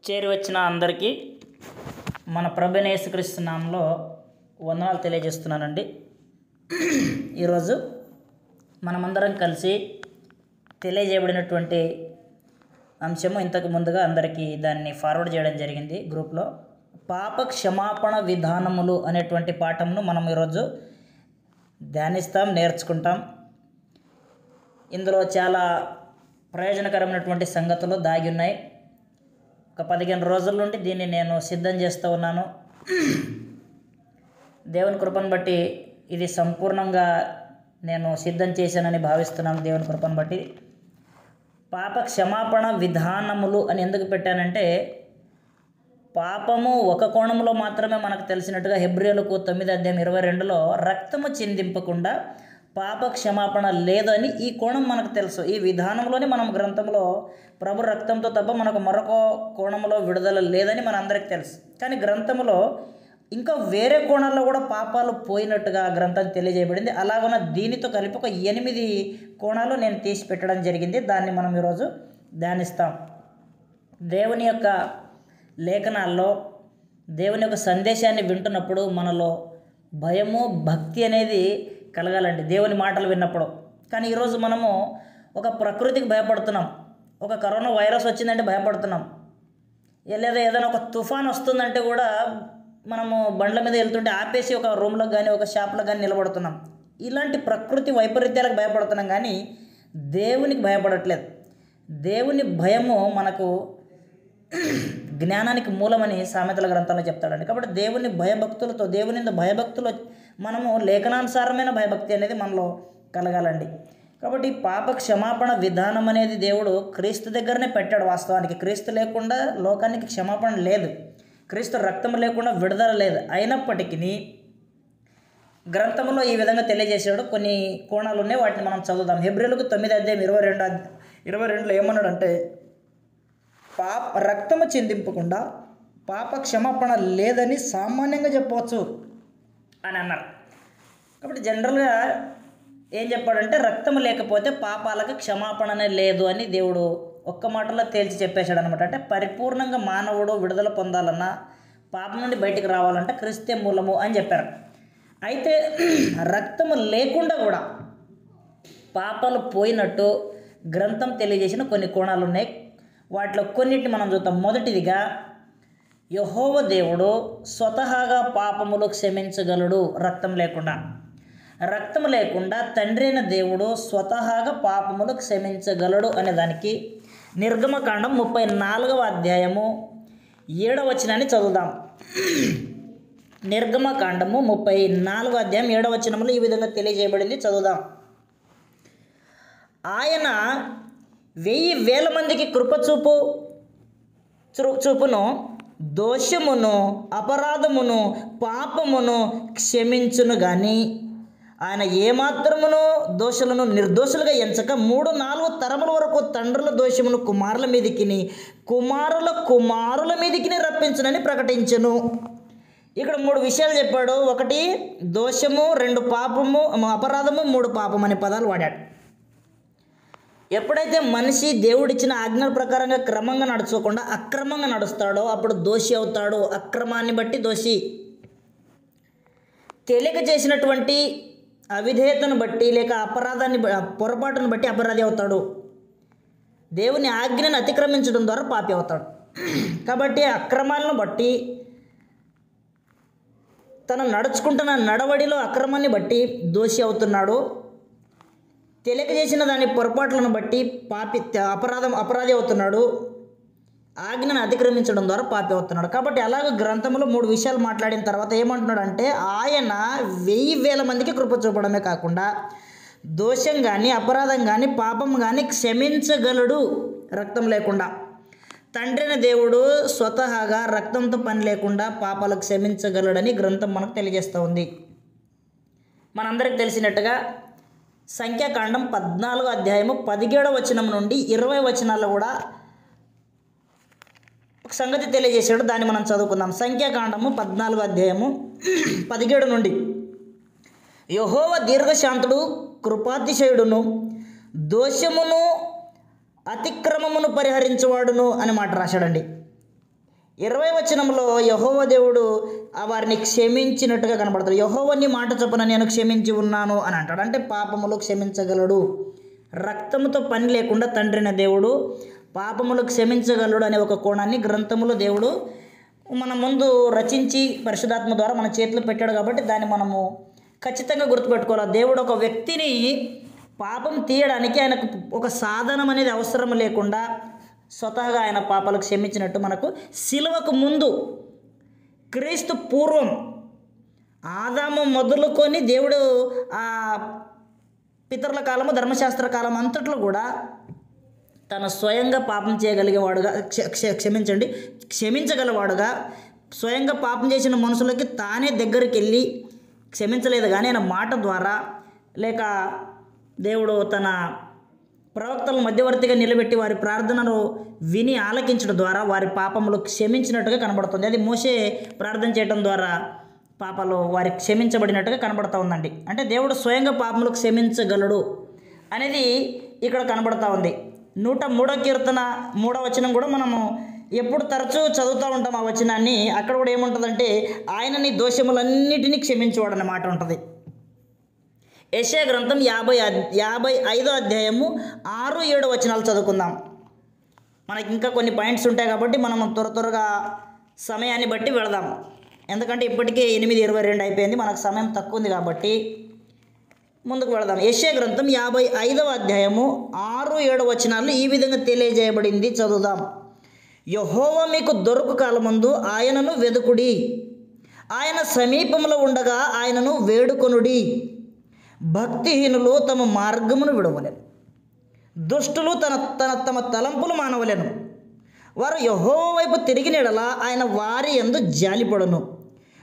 చేరి వచ్చిన అందరికీ మన ప్రభువైన యేసుక్రీస్తు నామములో వందనాలు తెలియజేస్తున్నానండి. ఈరోజు మనమందరం కలిసి తెలియజేయబడినటువంటి అంశము ఇంతకు ముందుగా అందరికీ దాన్ని ఫార్వర్డ్ చేయడం జరిగింది గ్రూప్లో. పాప క్షమాపణ విధానములు అనేటువంటి పాఠంను మనం ఈరోజు ధ్యానిస్తాం, నేర్చుకుంటాం. ఇందులో చాలా ప్రయోజనకరమైనటువంటి సంగతులు దాగి ఉన్నాయి. ఒక 15 రోజుల నుండి దీన్ని నేను సిద్ధం చేస్తూ ఉన్నాను. దేవుని కృపను బట్టి ఇది సంపూర్ణంగా నేను సిద్ధం చేశానని భావిస్తున్నాను. దేవుని కృపను బట్టి పాప క్షమాపణ విధానములు అని ఎందుకు పెట్టానంటే, పాపము ఒక కోణంలో మాత్రమే మనకు తెలిసినట్టుగా హెబ్రీయులకు 9:22లో రక్తము చిందింపకుండా పాప క్షమాపణ లేదని ఈ కోణం మనకు తెలుసు. ఈ విధానంలోనే మనం గ్రంథంలో ప్రభు రక్తంతో తప్ప మనకు మరొక కోణంలో విడుదల లేదని మనందరికీ తెలుసు. కానీ గ్రంథంలో ఇంకా వేరే కోణాల్లో కూడా పాపాలు పోయినట్టుగా గ్రంథం తెలియజేయబడింది. అలాగన దీనితో కలిపి ఒక 8 కోణాలు నేను తీసి పెట్టడం జరిగింది. దాన్ని మనం ఈరోజు ధ్యానిస్తాం. దేవుని యొక్క లేఖనాల్లో దేవుని యొక్క సందేశాన్ని వింటున్నప్పుడు మనలో భయము, భక్తి అనేది కలగాలండి దేవుని మాటలు విన్నప్పుడు. కానీ ఈరోజు మనము ఒక ప్రకృతికి భయపడుతున్నాం. ఒక కరోనా వైరస్ వచ్చిందంటే భయపడుతున్నాం. లేదా ఏదైనా ఒక తుఫాన్ వస్తుందంటే కూడా మనము బండ్ల మీద వెళ్తుంటే ఆపేసి ఒక రూమ్లో కానీ ఒక షాప్లో కానీ నిలబడుతున్నాం. ఇలాంటి ప్రకృతి వైపరీత్యాలకు భయపడుతున్నాం, కానీ దేవునికి భయపడట్లేదు. దేవుని భయము మనకు జ్ఞానానికి మూలమని సామెతల గ్రంథంలో చెప్తాడండి. కాబట్టి దేవుని భయభక్తులతో, దేవుని భయభక్తులు మనము లేఖనానుసారమైన భయభక్తి అనేది మనలో కలగాలండి. కాబట్టి పాప క్షమాపణ విధానం అనేది దేవుడు క్రీస్తు దగ్గరనే పెట్టాడు. వాస్తవానికి క్రీస్తు లేకుండా లోకానికి క్షమాపణ లేదు, క్రీస్తు రక్తం లేకుండా విడుదల లేదు. అయినప్పటికీ గ్రంథంలో ఈ విధంగా తెలియజేసాడు. కొన్ని కోణాలు ఉన్నాయి, వాటిని మనం చదువుదాం. హెబ్రీయులకు 9:22లో ఏమన్నాడంటే, రక్తము చిందింపకుండా పాప క్షమాపణ లేదని సామాన్యంగా చెప్పవచ్చు అని అన్నారు. కాబట్టి జనరల్గా ఏం చెప్పాడంటే, రక్తము లేకపోతే పాపాలకు క్షమాపణనే లేదు అని దేవుడు ఒక్క మాటలో తేల్చి చెప్పేశాడు అనమాట. అంటే పరిపూర్ణంగా మానవుడు విడుదల పొందాలన్నా, పాపం నుండి బయటికి రావాలంటే క్రీస్తే మూలము అని చెప్పారు. అయితే రక్తము లేకుండా కూడా పాపాలు పోయినట్టు గ్రంథం తెలియజేసిన కొన్ని కోణాలు ఉన్నాయి. వాటిలో కొన్నిటిని మనం చూద్దాం. మొదటిదిగా, యెహోవా దేవుడు స్వతహాగా పాపములు క్షమించగలడు రక్తం లేకుండా. రక్తం లేకుండా తండ్రి అయిన దేవుడు స్వతహాగా పాపములు క్షమించగలడు అనే దానికి నిర్గమకాండం 34వ అధ్యాయము 7వ వచనాన్ని చదువుదాం. నిర్గమకాండము 34వ అధ్యాయం 7వ వచనంలో ఈ విధంగా తెలియజేయబడింది, చదువుదాం. ఆయన 1000 మందికి కృప చూపును, దోషమును, అపరాధమును, పాపమును క్షమించును గాని ఆయన ఏమాత్రమును దోషులను నిర్దోషులుగా ఎంచక 3-4 తరముల వరకు తండ్రుల దోషమును కుమారుల మీదికిని, కుమారుల మీదికిని రప్పించునని ప్రకటించును. ఇక్కడ 3 విషయాలు చెప్పాడు. 1 దోషము, 2 పాపము, అపరాధము, 3 పాపం అనే పదాలు వాడాడు. ఎప్పుడైతే మనిషి దేవుడిచ్చిన ఆజ్ఞల ప్రకారంగా క్రమంగా నడుచుకోకుండా అక్రమంగా నడుస్తాడో అప్పుడు దోషి అవుతాడు. అక్రమాన్ని బట్టి దోషి. తెలియక చేసినటువంటి అవిధేయతను బట్టి లేక పొరపాటును బట్టి అపరాధి అవుతాడు. దేవుని ఆజ్ఞను అతిక్రమించడం ద్వారా పాపి అవుతాడు. కాబట్టి అక్రమాలను బట్టి, తను నడుచుకుంటున్న నడవడిలో అక్రమాన్ని బట్టి దోషి అవుతున్నాడు. తెలియక చేసిన దాని పొరపాట్లను బట్టి అపరాధి అవుతున్నాడు. ఆజ్ఞను అతిక్రమించడం ద్వారా పాపి అవుతున్నాడు. కాబట్టి అలాగే గ్రంథంలో 3 విషయాలు మాట్లాడిన తర్వాత ఏమంటున్నాడు అంటే, ఆయన 1000 మందికి కృప చూపడమే కాకుండా దోషం కానీ, అపరాధం కానీ, పాపం కానీ క్షమించగలడు రక్తం లేకుండా. తండ్రి అయిన దేవుడు స్వతహాగా రక్తంతో పని లేకుండా పాపాలు క్షమించగలడని గ్రంథం మనకు తెలియజేస్తూ ఉంది. మనందరికి తెలిసినట్టుగా సంఖ్యాకాండం 14వ అధ్యాయము 17వ వచనం నుండి 20వ వచనాల్లో కూడా ఒక సంగతి తెలియజేశాడు. దాన్ని మనం చదువుకుందాం. సంఖ్యాకాండము 14వ అధ్యాయము 17 నుండి, యెహోవా దీర్ఘశాంతుడు, కృపాతిశయుడును, దోషమును అతిక్రమమును పరిహరించువాడును అని మాట రాశాడండి. 20వ వచనంలో యెహోవా దేవుడు వారిని క్షమించినట్టుగా కనబడతాడు. యెహోవా నీ మాట చొప్పున నేను క్షమించి ఉన్నాను అని అంటాడు. అంటే పాపములు క్షమించగలడు. రక్తముతో పని లేకుండా తండ్రిన దేవుడు పాపములు క్షమించగలడు అనే ఒక కోణాన్ని గ్రంథములో దేవుడు మన ముందు రచించి పరిశుద్ధాత్మ ద్వారా మన చేతిలో పెట్టాడు. కాబట్టి దాన్ని మనము ఖచ్చితంగా గుర్తుపెట్టుకోవాలి. దేవుడు ఒక వ్యక్తిని పాపం తీయడానికి ఆయనకు ఒక సాధనం అనేది అవసరం లేకుండా స్వతహాగా ఆయన పాపాలు క్షమించినట్టు మనకు సిలువకు ముందు క్రీస్తు పూర్వం ఆదాము మొదలుకొని దేవుడు ఆ పితరుల కాలము ధర్మశాస్త్ర కాలం అంతట్లో కూడా తన స్వయంగా పాపం చేయగలిగేవాడుగా క్షమించగలవాడుగా స్వయంగా పాపం చేసిన మనుషులకి తానే దగ్గరికి వెళ్ళి క్షమించలేదు. కానీ ఆయన మాట ద్వారా లేక దేవుడు తన ప్రవక్తలను మధ్యవర్తిగా నిలబెట్టి వారి ప్రార్థనను విని ఆలకించడం ద్వారా వారి పాపములు క్షమించినట్టుగా కనబడుతుంది. అది మోషే ప్రార్థన చేయడం ద్వారా పాపాలు వారికి క్షమించబడినట్టుగా కనబడుతూ ఉందండి. అంటే దేవుడు స్వయంగా పాపములు క్షమించగలడు అనేది ఇక్కడ కనబడుతూ ఉంది. 103వ కీర్తన 3వ వచనం కూడా మనము ఎప్పుడు తరచూ చదువుతూ ఉంటాం. ఆ వచనాన్ని అక్కడ కూడా ఏముంటుందంటే ఆయన నీ దోషములన్నిటినీ క్షమించేవాడు అనే మాట ఉంటుంది. యెషయా గ్రంథం 55వ అధ్యాయము 6-7 వచనాలు చదువుకుందాం. మనకి ఇంకా కొన్ని పాయింట్స్ ఉంటాయి కాబట్టి మనం త్వరగా సమయాన్ని బట్టి వెళదాం. ఎందుకంటే ఇప్పటికే 8:22 అయిపోయింది, మనకు సమయం తక్కువ ఉంది కాబట్టి ముందుకు వెళదాం. యెషయా గ్రంథం 55వ అధ్యాయము 6-7 వచనాలు ఈ విధంగా తెలియజేయబడింది. చదువుదాం. యెహోవా మీకు దొరుకు కాలమందు ఆయనను వెదుకుడి, ఆయన సమీపంలో ఉండగా ఆయనను వేడుకొనుడి. భక్తిహీనులు తమ మార్గమును విడవలేను, దుష్టులు తమ తలంపులు మానవలేను. వారు యెహోవా వైపు తిరిగిన యెడల ఆయన వారి యందు జాలిపడును,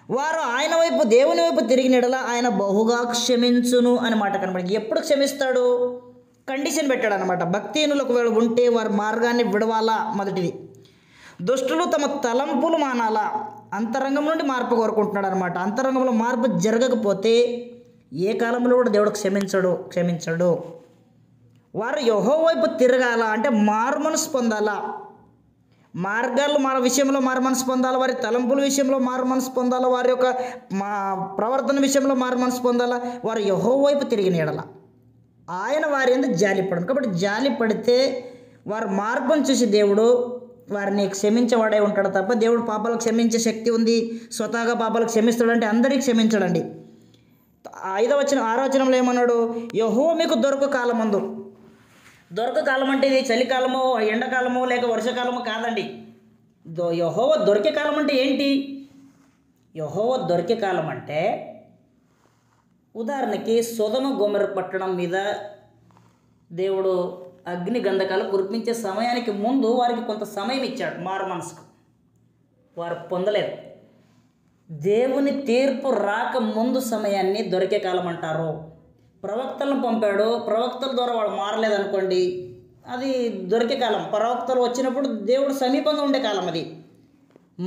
వారు ఆయన వైపు దేవుని వైపు తిరిగిన యెడల ఆయన బహుగా క్షమించును అని మాట కనబడి. ఎప్పుడు క్షమిస్తాడు? కండిషన్ పెట్టాడు అనమాట. భక్తిహీనులు ఒకవేళ ఉంటే వారి మార్గాన్ని విడవాలా, మొదటిది. దుష్టులు తమ తలంపులు మానాలా, అంతరంగం నుండి మార్పు కోరుకుంటున్నాడు అనమాట. అంతరంగంలో మార్పు జరగకపోతే ఏ కాలంలో కూడా దేవుడు క్షమించడు. వారు యెహోవా వైపు తిరగాల అంటే మారు మనసు పొందాలా, మార్గాలు విషయంలో మారు మనసు పొందాలి, వారి తలంపుల విషయంలో మారు మనసు పొందాలి, వారి యొక్క ప్రవర్తన విషయంలో మారు మనసు పొందాలా. వారు యెహోవా వైపు తిరిగిన యెడల ఆయన వారి యందు జాలిపడను. కాబట్టి జాలి పడితే వారి మార్పును చూసి దేవుడు వారిని క్షమించేవాడే ఉంటాడు తప్ప దేవుడు పాపాలకు క్షమించే శక్తి ఉంది, స్వతహాగా పాపాలకు క్షమిస్తాడంటే అందరికీ క్షమించడండి. 6వ వచనంలో ఏమన్నాడు? యెహోవా మీకు దొరక కాలమందు. దొరక కాలం అంటే ఇది చలికాలమో ఎండాకాలమో లేక వర్షాకాలమో కాదండి. యెహోవా దొరికే కాలం అంటే ఏంటి? యెహోవా దొరికే కాలం అంటే ఉదాహరణకి సొదొమ గొమొర్ర పట్టణం మీద దేవుడు అగ్ని గంధకాలు కురిపించే సమయానికి ముందు వారికి కొంత సమయం ఇచ్చాడు మారు మనసుకు. వారు పొందలేదు. దేవుని తీర్పు రాక ముందు సమయాన్ని దొరికే కాలం అంటారు. ప్రవక్తలను పంపాడు, ప్రవక్తల ద్వారా వాడు మారలేదనుకోండి, అది దొరికే కాలం. ప్రవక్తలు వచ్చినప్పుడు దేవుడు సమీపంగా ఉండే కాలం అది.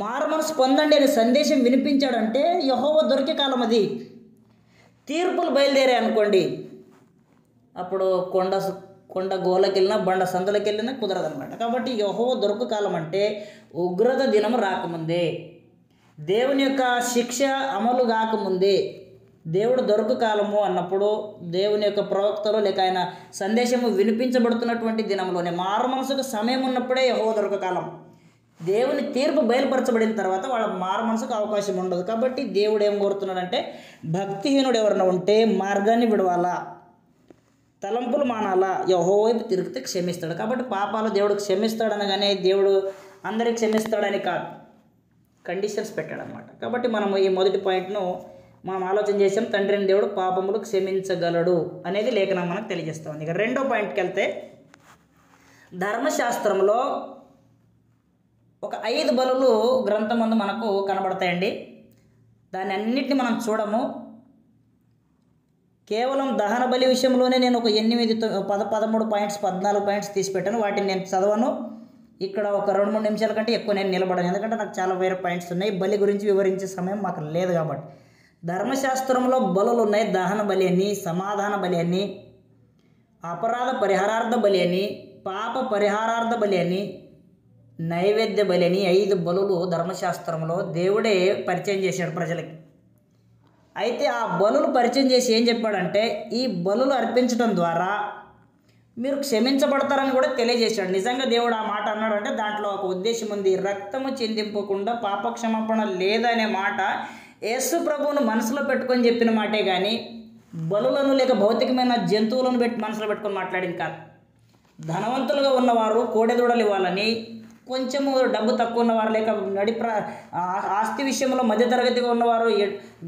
మారు మనసు పొందండి అనే సందేశం వినిపించాడంటే యెహోవా దొరికే కాలం అది. తీర్పులు బయలుదేరాయి అనుకోండి, అప్పుడు కొండ గోలకి వెళ్ళినా బండ సందులకి వెళ్ళినా కుదరదనమాట. కాబట్టి యెహోవా దొరక కాలం అంటే ఉగ్రత దినం రాకముందే, దేవుని యొక్క శిక్ష అమలు కాకముందే దేవుడు దొరక కాలము అన్నప్పుడు దేవుని యొక్క ప్రవక్తలు లేక ఆయన సందేశము వినిపించబడుతున్నటువంటి దినంలోనే మారు మనసుకు సమయం ఉన్నప్పుడే యెహోవా దొరక కాలం. దేవుని తీర్పు బయలుపరచబడిన తర్వాత వాళ్ళ మారు మనసుకు అవకాశం ఉండదు. కాబట్టి దేవుడు ఏం కోరుతున్నాడంటే భక్తిహీనుడు ఎవరైనా ఉంటే మార్గాన్ని విడవాలా, తలంపులు మానాలా, యెహోవా వైపు తిరిగితే క్షమిస్తాడు. కాబట్టి పాపాలు దేవుడు క్షమిస్తాడనగానే దేవుడు అందరికి క్షమిస్తాడని కాదు, కండిషన్స్ పెట్టాడనమాట. కాబట్టి మనం ఈ మొదటి పాయింట్ను మనం ఆలోచన చేసాం. తండ్రిని దేవుడు పాపములు క్షమించగలడు అనేది లేఖనం మనకు తెలియజేస్తూ ఉంది. ఇక రెండో పాయింట్కి వెళ్తే, ధర్మశాస్త్రంలో ఒక 5 బలులు గ్రంథమందు మనకు కనబడతాయండి. దాన్ని అన్నిటిని మనం చూడము. కేవలం దహన బలి విషయంలోనే నేను ఒక 13 పాయింట్స్ 14 పాయింట్స్ తీసి పెట్టాను. వాటిని నేను చదవను. ఇక్కడ ఒక 2-3 నిమిషాల కంటే ఎక్కువ నేను నిలబడను, ఎందుకంటే నాకు చాలా వేరే పాయింట్స్ ఉన్నాయి. బలి గురించి వివరించే సమయం మాకు లేదు కాబట్టి. ధర్మశాస్త్రంలో బలులు ఉన్నాయి. దహన బలి అని, సమాధాన బలి అని, అపరాధ పరిహారార్థ బలి అని, పాప పరిహారార్థ బలి అని, నైవేద్య బలిని 5 బలులు ధర్మశాస్త్రంలో దేవుడే పరిచయం చేశాడు ప్రజలకి. అయితే ఆ బలులు పరిచయం చేసి ఏం చెప్పాడంటే ఈ బలులు అర్పించడం ద్వారా మీరు క్షమించబడతారని కూడా తెలియజేశాడు. నిజంగా దేవుడు ఆ మాట అన్నాడంటే దాంట్లో ఒక ఉద్దేశం ఉంది. రక్తము చిందింపకుండా పాప క్షమాపణ లేదనే మాట యేసు ప్రభువును మనసులో పెట్టుకొని చెప్పిన మాటే కానీ బలులను లేక భౌతికమైన జంతువులను మనసులో పెట్టుకొని మాట్లాడింది కాదు. ధనవంతులుగా ఉన్నవారు కోడెదూడలు ఇవ్వాలని, కొంచెము డబ్బు తక్కువ ఉన్నవారు లేక ఆస్తి విషయంలో మధ్యతరగతిగా ఉన్నవారు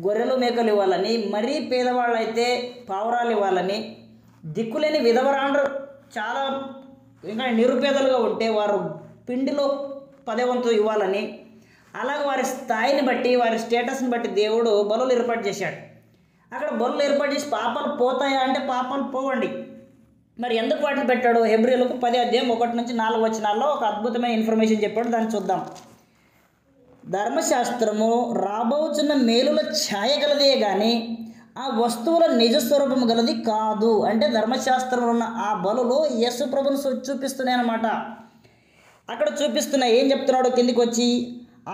గొర్రెలు మేకలు ఇవ్వాలని, మరీ పేదవాళ్ళు అయితే పావురాలు ఇవ్వాలని, దిక్కులేని విధవరాండ్రు చాలా ఇంకా నిరుపేదలుగా ఉంటే వారు పిండిలో 10వ వంతు ఇవ్వాలని, అలాగే వారి స్థాయిని బట్టి వారి స్టేటస్ని బట్టి దేవుడు బలులు ఏర్పాటు చేశాడు. అక్కడ బలులు ఏర్పాటు చేసి పాపాలు పోతాయా అంటే పాపాలు పోవండి. మరి ఎందుకు వాటిని పెట్టాడు? హెబ్రీయులకు 10:1-4 ఒక అద్భుతమైన ఇన్ఫర్మేషన్ చెప్పాడు. దాన్ని చూద్దాం. ధర్మశాస్త్రము రాబోచున్న మేలుల ఛాయ గలదే కానీ ఆ వస్తువుల నిజ స్వరూపం గలది కాదు. అంటే ధర్మశాస్త్రంలో ఉన్న ఆ బలులు యేసు ప్రభుని చూపిస్తున్నాయి అన్నమాట. అక్కడ చూపిస్తున్నాయి. ఏం చెప్తున్నాడు కిందికి వచ్చి,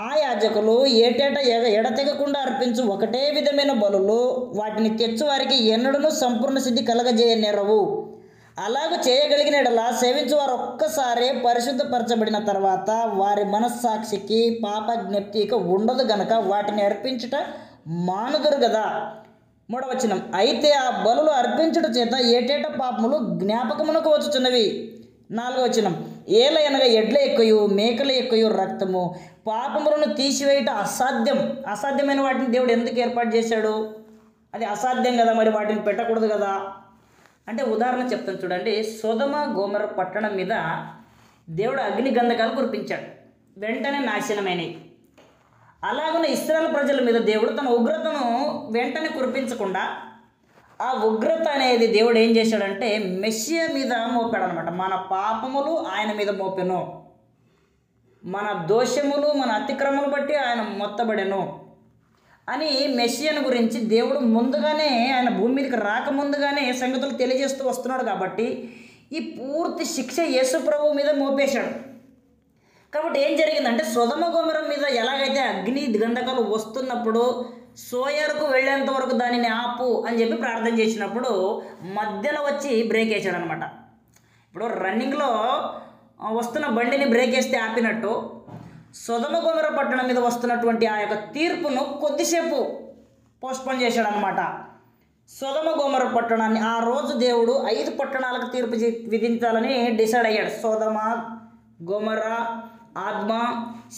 ఆ యాజకులు ఏటేటా ఎడతెగకుండా అర్పించు ఒకటే విధమైన బలులు వాటిని తెచ్చువారికి ఎన్నడూ సంపూర్ణ సిద్ధి కలగజేయనేరవు. అలాగ చేయగలిగిన ఎడల సేవించువారు ఒక్కసారే పరిశుద్ధపరచబడిన తర్వాత వారి మనస్సాక్షికి పాప జ్ఞప్తి ఇక ఉండదు గనక వాటిని అర్పించుట మానుదురు కదా. 3వ వచనం, అయితే ఆ బలులు అర్పించుట చేత ఏటేటా పాపములు జ్ఞాపకమునకు వచ్చుచున్నవి. 4వ వచనం, ఏలయనగా ఎడ్ల ఎక్కుయు మేకల ఎక్కుయు రక్తము పాపములను తీసివేయట అసాధ్యం. అసాధ్యమైన వాటిని దేవుడు ఎందుకు ఏర్పాటు చేశాడు? అది అసాధ్యం కదా, మరి వాటిని పెట్టకూడదు కదా. అంటే ఉదాహరణ చెప్తాను చూడండి. సొదొమ గొమొర్రా పట్టణం మీద దేవుడు అగ్ని గంధకాలు కురిపించాడు, వెంటనే నాశనమైనవి. అలాగనే ఇశ్రాయేలు ప్రజల మీద దేవుడు తన ఉగ్రతను వెంటనే కురిపించకుండా ఆ ఉగ్రత అనేది దేవుడు ఏం చేశాడంటే మెస్సియా మీద మోపాడు అనమాట. మన పాపములు ఆయన మీద మోపెను, మన దోషములు మన అతిక్రమలు బట్టి ఆయన మొత్తబడెను అని మెస్సియాను గురించి దేవుడు ముందుగానే ఆయన భూమి మీదకి రాకముందుగానే సంగతులు తెలియజేస్తూ వస్తున్నాడు. కాబట్టి ఈ పూర్తి శిక్ష యేసు ప్రభువు మీద మోపేశాడు. కాబట్టి ఏం జరిగిందంటే సొదొమ గొమొర్రా మీద ఎలాగైతే అగ్ని గంధకాలు వస్తున్నప్పుడు సోయరుకు వెళ్ళేంత వరకు దానిని ఆపు అని చెప్పి ప్రార్థన చేసినప్పుడు మధ్యలో వచ్చి బ్రేక్ వేసాడు అనమాట. ఇప్పుడు రన్నింగ్లో వస్తున్న బండిని బ్రేక్ వేస్తే ఆపినట్టు సొదొమ గొమొర్రా పట్టణం మీద వస్తున్నటువంటి ఆ యొక్క తీర్పును కొద్దిసేపు పోస్ట్పోన్ చేశాడు అనమాట. సొదొమ గొమొర్రా పట్టణాన్ని ఆ రోజు దేవుడు 5 పట్టణాలకు తీర్పు విధించాలని డిసైడ్ అయ్యాడు. సొదొమ, గొమొర్రా, ఆద్మా,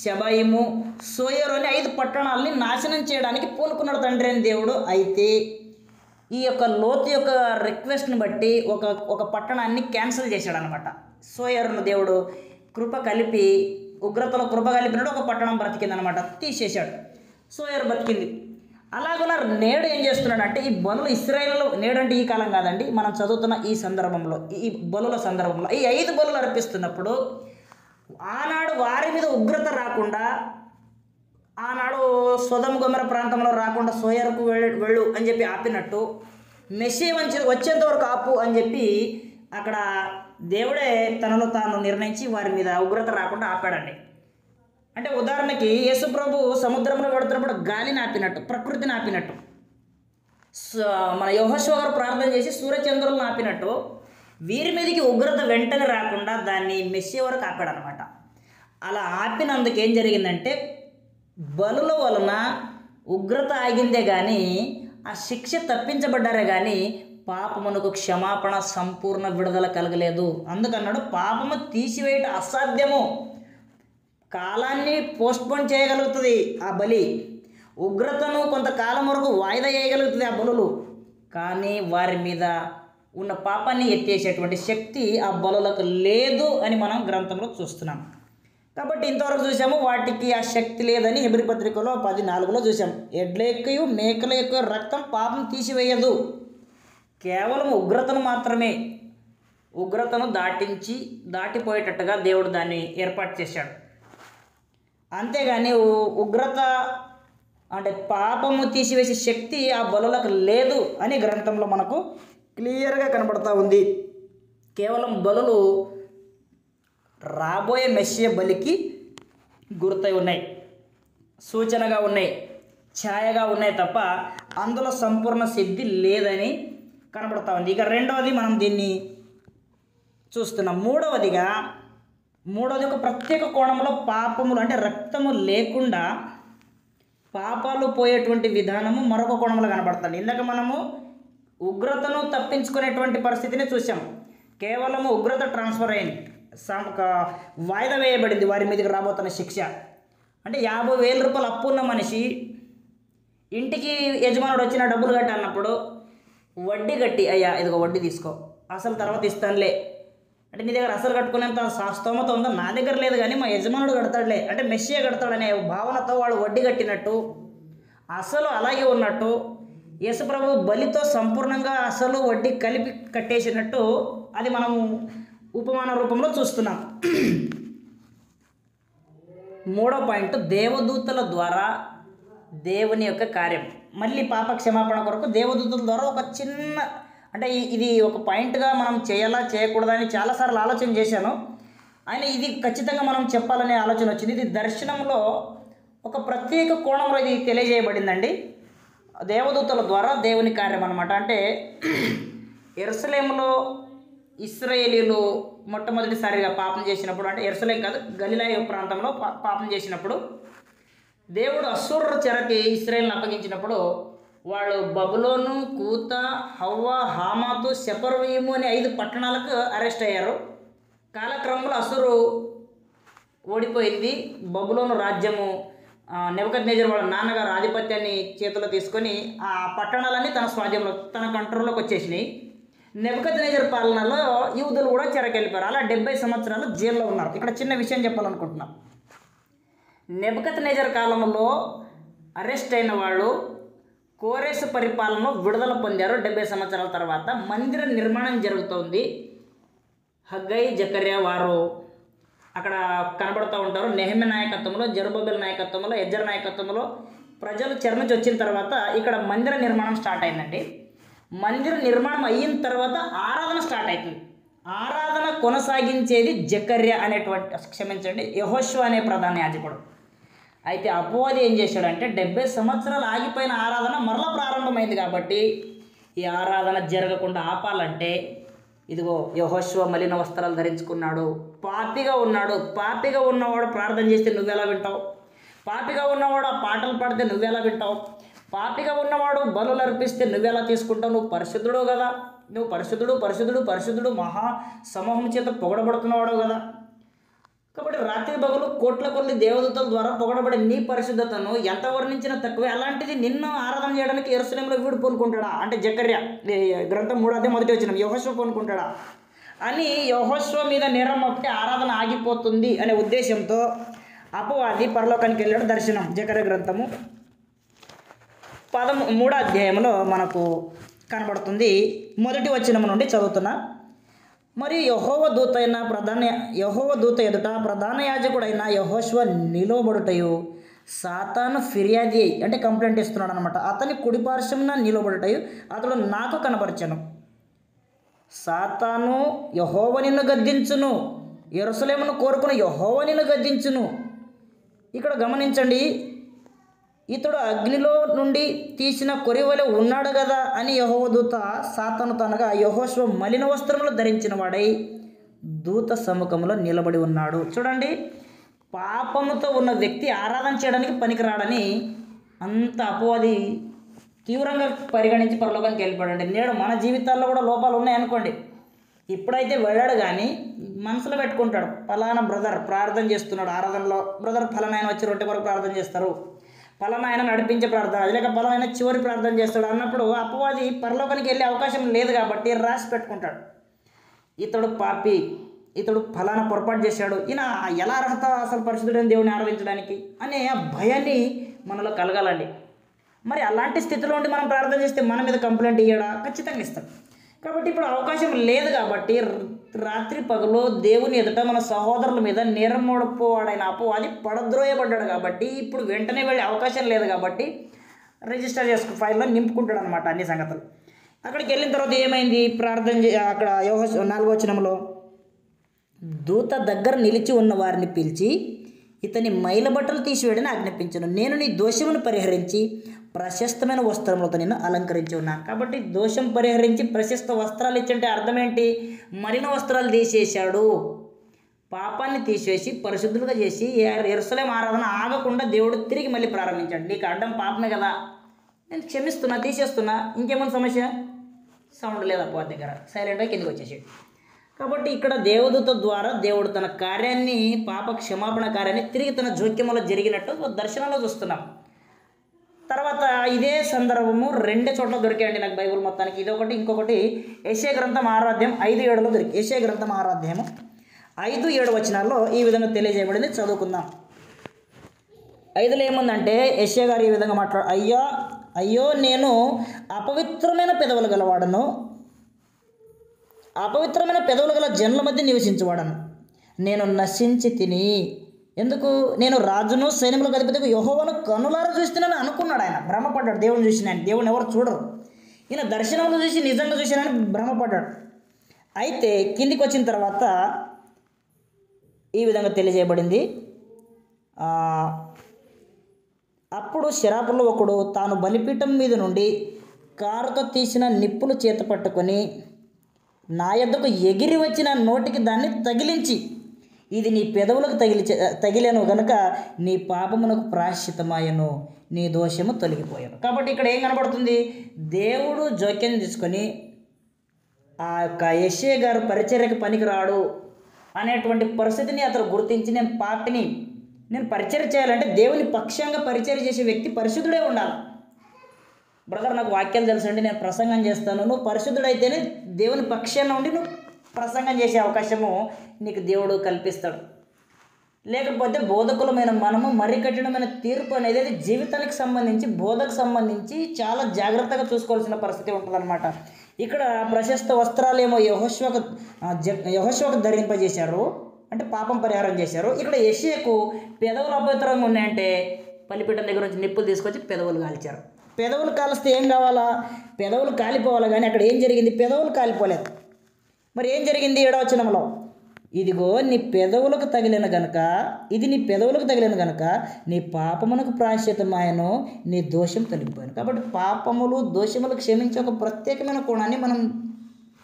షెబాయిము, సోయరు అని 5 పట్టణాలని నాశనం చేయడానికి పూనుకున్నాడు తండ్రి అని దేవుడు. అయితే ఈ యొక్క లోతు యొక్క రిక్వెస్ట్ని బట్టి ఒక పట్టణాన్ని క్యాన్సిల్ చేశాడు అనమాట. సోయరును దేవుడు కృప కలిపి ఉగ్రతలో కృప కలిపినాడు, ఒక పట్టణం బ్రతికిందనమాట, తీసేశాడు. సోయరు బతికింది. అలాగలా నేడు ఏం చేస్తున్నాడంటే ఈ బలులు ఇశ్రాయేలులో, నేడు అంటే ఈ కాలం కాదండి, మనం చదువుతున్న ఈ సందర్భంలో, ఈ బలుల సందర్భంలో ఈ 5 బలులు అర్పిస్తున్నప్పుడు ఆనాడు వారి మీద ఉగ్రత రాకుండా, ఆనాడు సొదొమ గొమొర్రా ప్రాంతంలో రాకుండా సోయరుకు వెళ్ళు అని చెప్పి ఆపినట్టు మెస్సియా వచ్చేంత వరకు ఆపు అని చెప్పి అక్కడ దేవుడే తనలో తాను నిర్ణయించి వారి మీద ఉగ్రత రాకుండా ఆపాడండి. అంటే ఉదాహరణకి యేసు ప్రభు సముద్రంలో పెడుతున్నప్పుడు గాలిని ఆపినట్టు, ప్రకృతిని ఆపినట్టు, మన యెహోషువ గారు ప్రార్థన చేసి సూర్యచంద్రులను ఆపినట్టు వీరి మీదకి ఉగ్రత వెంటనే రాకుండా దాన్ని మెస్సియా వరకు ఆపాడనమాట. అలా ఆపినందుకు ఏం జరిగిందంటే బలుల వలన ఉగ్రత ఆగిందే కానీ ఆ శిక్ష తప్పించబడ్డారే కానీ పాపమునకు క్షమాపణ సంపూర్ణ విడుదల కలగలేదు. అందుకన్నాడు పాపము తీసివేయట అసాధ్యము. కాలాన్ని పోస్ట్పోన్ చేయగలుగుతుంది ఆ బలి, ఉగ్రతను కొంతకాలం వరకు వాయిదా చేయగలుగుతుంది ఆ బలులు, కానీ వారి మీద ఉన్న పాపాన్ని ఎత్తేసేటువంటి శక్తి ఆ బలులకు లేదు అని మనం గ్రంథంలో చూస్తున్నాం. కాబట్టి ఇంతవరకు చూసాము వాటికి ఆ శక్తి లేదని హెబ్రీ పత్రికలో 10:4 చూసాం. ఎడ్ల ఎక్కువ మేకల ఎక్కువ రక్తం పాపం తీసివేయదు, కేవలం ఉగ్రతను మాత్రమే, ఉగ్రతను దాటిపోయేటట్టుగా దేవుడు దాన్ని ఏర్పాటు చేశాడు. అంతేగాని ఉగ్రత అంటే పాపము తీసివేసే శక్తి ఆ బలులకు లేదు అని గ్రంథంలో మనకు క్లియర్గా కనబడుతూ ఉంది. కేవలం బలులు రాబోయే మెస్సియా బలికి గుర్తై ఉన్నాయి, సూచనగా ఉన్నాయి, ఛాయగా ఉన్నాయి తప్ప అందులో సంపూర్ణ సిద్ధి లేదని కనబడతా ఉంది. ఇక రెండవది మనం దీన్ని చూస్తున్నాం. మూడవది ఒక ప్రత్యేక కోణంలో పాపములు అంటే రక్తము లేకుండా పాపాలు పోయేటువంటి విధానము మరొక కోణంలో కనబడుతుంది. ఇందాక మనము ఉగ్రతను తప్పించుకునేటువంటి పరిస్థితిని చూసాం. కేవలము ఉగ్రత ట్రాన్స్ఫర్ అయింది, వాయిదా వేయబడింది వారి మీదకి రాబోతున్న శిక్ష. అంటే 50,000 రూపాయలు అప్పు ఉన్న మనిషి ఇంటికి యజమానుడు వచ్చిన డబ్బులు కట్టి అన్నప్పుడు వడ్డీ కట్టి, అయ్యా ఇదిగో వడ్డీ తీసుకో, అసలు తర్వాత ఇస్తానులే అంటే నీ దగ్గర అసలు కట్టుకునేంత స్తోమత ఉందో, నా దగ్గర లేదు కానీ మా యజమానుడు కడతాడులే అంటే మెస్సియా కడతాడనే భావనతో వాడు వడ్డీ కట్టినట్టు, అసలు అలాగే ఉన్నట్టు యేసుప్రభు బలితో సంపూర్ణంగా అసలు వడ్డీ కలిపి కట్టేసినట్టు అది మనము ఉపమాన రూపంలో చూస్తున్నాం. మూడో పాయింట్, దేవదూతల ద్వారా దేవుని యొక్క కార్యం. మళ్ళీ పాప క్షమాపణ కొరకు దేవదూతల ద్వారా ఒక చిన్న అంటే ఇది ఒక పాయింట్గా మనం చేయాలా చేయకూడదని చాలాసార్లు ఆలోచన చేశాను. ఆయన ఇది ఖచ్చితంగా మనం చెప్పాలనే ఆలోచన వచ్చింది. ఇది దర్శనంలో ఒక ప్రత్యేక కోణంలో ఇది తెలియజేయబడిందండి. దేవదూతల ద్వారా దేవుని కార్యం అన్నమాట. అంటే యెరూషలేములో ఇశ్రాయేలీయులు మొట్టమొదటిసారిగా పాపం చేసినప్పుడు, అంటే యెరూషలేం కాదు గలిలయ ప్రాంతంలో పాపం చేసినప్పుడు దేవుడు అశ్షూరు చెరకి ఇశ్రాయేలును అప్పగించినప్పుడు వాళ్ళు బబులోను, కూత, హవ్వ, హామాతు, సెపర్వయము అనే 5 పట్టణాలకు అరెస్ట్ అయ్యారు. కాలక్రమంలో అశ్షూరు ఓడిపోయింది. బబులోను రాజ్యము నెబుకద్నెజర్ వాళ్ళ నాన్నగారు ఆధిపత్యాన్ని చేతిలో తీసుకొని ఆ పట్టణాలన్నీ తన స్వాధీనంలో తన కంట్రోల్లోకి వచ్చేసినాయి. నెబుకద్నెజర్ పాలనలో యూదులు కూడా చెరకెళ్ళిపోయారు. అలా 70 సంవత్సరాలు జైల్లో ఉన్నారు. ఇక్కడ చిన్న విషయం చెప్పాలనుకుంటున్నాం. నెబుకద్నెజర్ కాలంలో అరెస్ట్ అయిన వాళ్ళు కోరెషు పరిపాలనలో విడుదల పొందారు. 70 సంవత్సరాల తర్వాత మందిర నిర్మాణం జరుగుతోంది. హగ్గై, జకర్యా వారు అక్కడ కనబడుతూ ఉంటారు. నెహెమ్యా నాయకత్వంలో, జెరుబ్బయలు నాయకత్వంలో, ఎజ్రా నాయకత్వంలో ప్రజలు చెర నుంచి వచ్చిన తర్వాత ఇక్కడ మందిర నిర్మాణం స్టార్ట్ అయిందండి. మందిర నిర్మాణం అయిన తర్వాత ఆరాధన స్టార్ట్ అవుతుంది. ఆరాధన కొనసాగించేది జకర్యా అనేటువంటి యెహోషువ అనే ప్రధాన యాజకుడు. అయితే అపవాది ఏం చేశాడంటే 70 సంవత్సరాలు ఆగిపోయిన ఆరాధన మరలా ప్రారంభమైంది కాబట్టి ఈ ఆరాధన జరగకుండా ఆపాలంటే ఇదిగో యెహోషువ మలిన వస్త్రాలు ధరించుకున్నాడు, పాపిగా ఉన్నాడు. పాపిగా ఉన్నవాడు ప్రార్థన చేస్తే నువ్వెలా వింటావు? పాపిగా ఉన్నవాడు ఆ పాటలు పాడితే నువ్వెలా వింటావు? పాపిగా ఉన్నవాడు బలులు అర్పిస్తే నువ్వెలా తీసుకుంటావు? నువ్వు పరిశుద్ధుడు కదా, నువ్వు పరిశుద్ధుడు పరిశుద్ధుడు పరిశుద్ధుడు మహా సమూహం చేత పొగడబడుతున్నవాడు కదా. కాబట్టి రాత్రి పగలు కోట్ల కొద్ది దేవదూతల ద్వారా పొగడబడే నీ పరిశుద్ధతను ఎంత వర్ణించినా తక్కువే. అలాంటిది నిన్ను ఆరాధన చేయడానికి యెరూషలేములో వీడు పూనుకుంటాడా అంటే జకర్యా గ్రంథం 3వ అధ్యాయం 1వ వచనం యెహోషువ పూనుకుంటాడా అని యెహోషువ మీద నేరం మోపితే ఆరాధన ఆగిపోతుంది అనే ఉద్దేశంతో అపవాది పరలోకానికి వెళ్ళాడు. దర్శనం జకర్యా గ్రంథము 3వ అధ్యాయంలో మనకు కనబడుతుంది. 1వ వచనం నుండి చదువుతున్నా. మరియు యెహోవా దూత ఎదుట ప్రధాన యాజకుడైన యెహోషువ నిలవబడుటయు, సాతాను ఫిర్యాది అంటే కంప్లైంట్ ఇస్తున్నాడు అనమాట, అతని కుడిపార్శ్వమున నిలవబడుటయు అతడు నాకు కనబరచను. సాతాను యెహోవా నిన్ను గద్దించును, యెరూషలేమును కోరుకుని యెహోవా నిన్ను గద్దించును. ఇక్కడ గమనించండి, ఇతడు అగ్నిలో నుండి తీసిన కొరివలె ఉన్నాడు కదా అని యెహోవా దూత సాతానుతో అనగా, యెహోషువ మలిన వస్త్రములు ధరించిన వాడై దూత సముఖంలో నిలబడి ఉన్నాడు. చూడండి, పాపముతో ఉన్న వ్యక్తి ఆరాధన చేయడానికి పనికిరాడని అంత అపవాది తీవ్రంగా పరిగణించి పరలోకానికి వెళ్ళిపోయాడండి. నేడు మన జీవితాల్లో కూడా లోపాలు ఉన్నాయనుకోండి, ఇప్పుడైతే వెళ్ళాడు కానీ మనసులో పెట్టుకుంటాడు, ఫలానా బ్రదర్ ప్రార్థన చేస్తున్నాడు ఆరాధనలో, బ్రదర్ ఫలానా ఆయన వచ్చి రొట్టె కొరకు ప్రార్థన చేస్తారు, ఫలానా ఆయన నడిపించే ప్రార్థన, లేక ఫలానా చివరి ప్రార్థన చేస్తాడు అన్నప్పుడు అపవాది పరలోకానికి వెళ్ళే అవకాశం లేదు కాబట్టి రాసి పెట్టుకుంటాడు, ఇతడు పాపి, ఇతడు ఫలానా పొరపాటు చేశాడు, ఈయన ఎలా అర్హత అసలు పరిశుద్ధుడైన దేవుని ఆరాధించడానికి అనే ఆ భయాన్ని మనలో కలగాలండి. మరి అలాంటి స్థితిలో ఉండి మనం ప్రార్థన చేస్తే మన మీద కంప్లైంట్ ఇయ్యడా? ఖచ్చితంగా ఇస్తాడు. కాబట్టి ఇప్పుడు అవకాశం లేదు కాబట్టి రాత్రి పగలు దేవుని ఎదుట మన సహోదరుల మీద నేరం మోడిపోవాడైన అపవాది పడద్రోయబడ్డాడు కాబట్టి ఇప్పుడు వెంటనే వెళ్ళే అవకాశం లేదు కాబట్టి రిజిస్టర్ చేసుకు ఫైల్లో నింపుకుంటాడు అనమాట అన్ని సంగతులు. అక్కడికి వెళ్ళిన తర్వాత ఏమైంది? ప్రార్థన అక్కడ యెహోషువ 4వ వచనంలో దూత దగ్గర నిలిచి ఉన్న వారిని పిలిచి ఇతని మైల బట్టలు తీసివేయడని ఆజ్ఞాపించను. నేను నీ దోషమును పరిహరించి ప్రశస్తమైన వస్త్రములతో నిన్ను అలంకరించి ఉన్నాను. కాబట్టి దోషం పరిహరించి ప్రశస్త వస్త్రాలు ఇచ్చంటే అర్థం ఏంటి? మలిన వస్త్రాలు తీసేశాడు. పాపాన్ని తీసేసి పరిశుద్ధులుగా చేసి యెరూషలేము ఆరాధన ఆగకుండా దేవుడు తిరిగి మళ్ళీ ప్రారంభించాడు. నీకు అడ్డం పాపమే కదా, నేను క్షమిస్తున్నా, తీసేస్తున్నా, ఇంకేమైనా సమస్య? సౌండ్ లేదా అప్ప దగ్గర, సైలెంట్గా కిందకి వచ్చేసాడు. కాబట్టి ఇక్కడ దేవదూత ద్వారా దేవుడు తన కార్యాన్ని, పాప క్షమాపణ కార్యాన్ని తిరిగి తన జోక్యంలో జరిగినట్టు దర్శనంలో చూస్తున్నాం. తర్వాత ఇదే సందర్భము రెండే చోట్ల దొరికాయండి నాకు బైబిల్ మొత్తానికి. ఇదొకటి, ఇంకొకటి యెషయా గ్రంథం 6వ అధ్యాయం 5-7లో దొరికి. యెషయా గ్రంథం 6వ అధ్యాయము 5-7 వచనాల్లో ఈ విధంగా తెలియజేయబడింది. చదువుకుందాం. 5లో ఏముందంటే యెషయా గారు ఈ విధంగా అయ్యో నేను అపవిత్రమైన పెదవులు గలవాడను, అపవిత్రమైన పెదవులు గల జనుల మధ్య నివసించేవాడను. నేను నశించి తిని, ఎందుకు? నేను రాజును సైన్యములకు అధిపతికి యెహోవాను కనులారా చూస్తున్నాను అనుకున్నాడు. ఆయన భ్రమపడ్డాడు. దేవుని చూసినాను, దేవుని ఎవరు చూడరు, ఈయన దర్శనంలో చూసి నిజంగా చూసినానని భ్రమపడ్డాడు. అయితే కిందికి వచ్చిన తర్వాత ఈ విధంగా తెలియజేయబడింది. అప్పుడు శరాపుల్లో ఒకడు తాను బలిపీఠం మీద నుండి కారుతో తీసిన నిప్పులు చేత పట్టుకొని నా యొద్దకు ఎగిరి వచ్చిన నోటికి దాన్ని తగిలించి, ఇది నీ పెదవులకు తగిలేను గనుక నీ పాపమునకు ప్రాయశ్చితమాయను, నీ దోషము తొలగిపోయాను. కాబట్టి ఇక్కడ ఏం కనబడుతుంది? దేవుడు జోక్యం తీసుకొని ఆ యొక్క యెషయా గారు పరిచర్యకి పనికిరాడు అనేటువంటి పరిస్థితిని అతను గుర్తించి, నేను పాపిని, నేను పరిచర్య చేయాలంటే దేవుని పక్షంగా పరిచర్య చేసే వ్యక్తి పరిశుద్ధుడే ఉండాలి. బ్రదర్, నాకు వాక్యాలు తెలుసండి, నేను ప్రసంగం చేస్తాను, నువ్వు పరిశుద్ధుడైతేనే దేవుని పక్షాన ఉండి నువ్వు ప్రసంగం చేసే అవకాశము నీకు దేవుడు కల్పిస్తాడు. లేకపోతే బోధకులమైన మనము మరి కఠినమైన తీర్పు అనేది జీవితానికి సంబంధించి, బోధకు సంబంధించి చాలా జాగ్రత్తగా చూసుకోవాల్సిన పరిస్థితి ఉంటుందన్నమాట. ఇక్కడ ప్రశస్త వస్త్రాలేమో యెహోషువకు ధరింపజేశారు, అంటే పాపం పరిహారం చేశారు. ఇక్కడ యెషయాకు పెదవులు అపవిత్రంగా ఉన్నాయంటే బలిపీఠం దగ్గర నుంచి నిప్పులు తీసుకొచ్చి పెదవులు కాల్చారు. పెదవులు కాలిస్తే ఏం కావాలా? పెదవులు కాలిపోవాలి. కానీ అక్కడ ఏం జరిగింది? పెదవులు కాలిపోలేదు. మరి ఏం జరిగింది? 7వ వచనంలో, ఇదిగో నీ పెదవులకు తగిలిన గనుక, ఇది నీ పెదవులకు తగిలిన గనుక నీ పాపమునకు ప్రాయశ్చితమాయను, నీ దోషం తొలగిపోయాను. కాబట్టి పాపములు, దోషములు క్షమించే ఒక ప్రత్యేకమైన కోణాన్ని మనం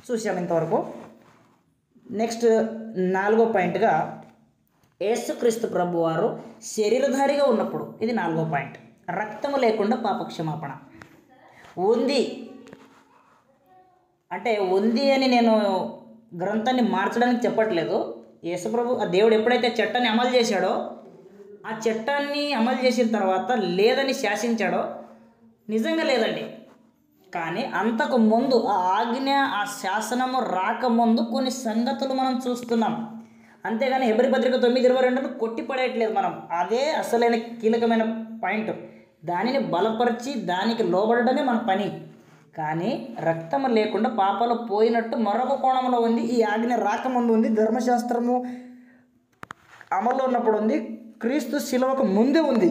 చూసాం ఇంతవరకు. నెక్స్ట్ 4వ పాయింట్గా యేసుక్రీస్తు ప్రభు వారు శరీరధారిగా ఉన్నప్పుడు, ఇది 4వ పాయింట్, రక్తము లేకుండా పాపక్షమాపణ ఉంది. అంటే ఉంది అని నేను గ్రంథాన్ని మార్చడానికి చెప్పట్లేదు. యేసుప్రభు, ఆ దేవుడు ఎప్పుడైతే చట్టాన్ని అమలు చేశాడో, ఆ చట్టాన్ని అమలు చేసిన తర్వాత లేదని శాసించాడో, నిజంగా లేదండి. కానీ అంతకు ముందు ఆ ఆజ్ఞ, ఆ శాసనము రాకముందు కొన్ని సంగతులు మనం చూస్తున్నాం. అంతేగాని హెబ్రీ పత్రిక 9:22 కొట్టి పడేయట్లేదు మనం. అదే అసలైన కీలకమైన పాయింట్. దానిని బలపరిచి దానికి లోబడమే మన పని. కానీ రక్తము లేకుండా పాపాలు పోయినట్టు మరొక కోణంలో ఉంది. ఈ ఆజ్ఞ రాకముందు ఉంది, ధర్మశాస్త్రము అమల్లో ఉన్నప్పుడు ఉంది, క్రీస్తు శిలువకు ముందే ఉంది.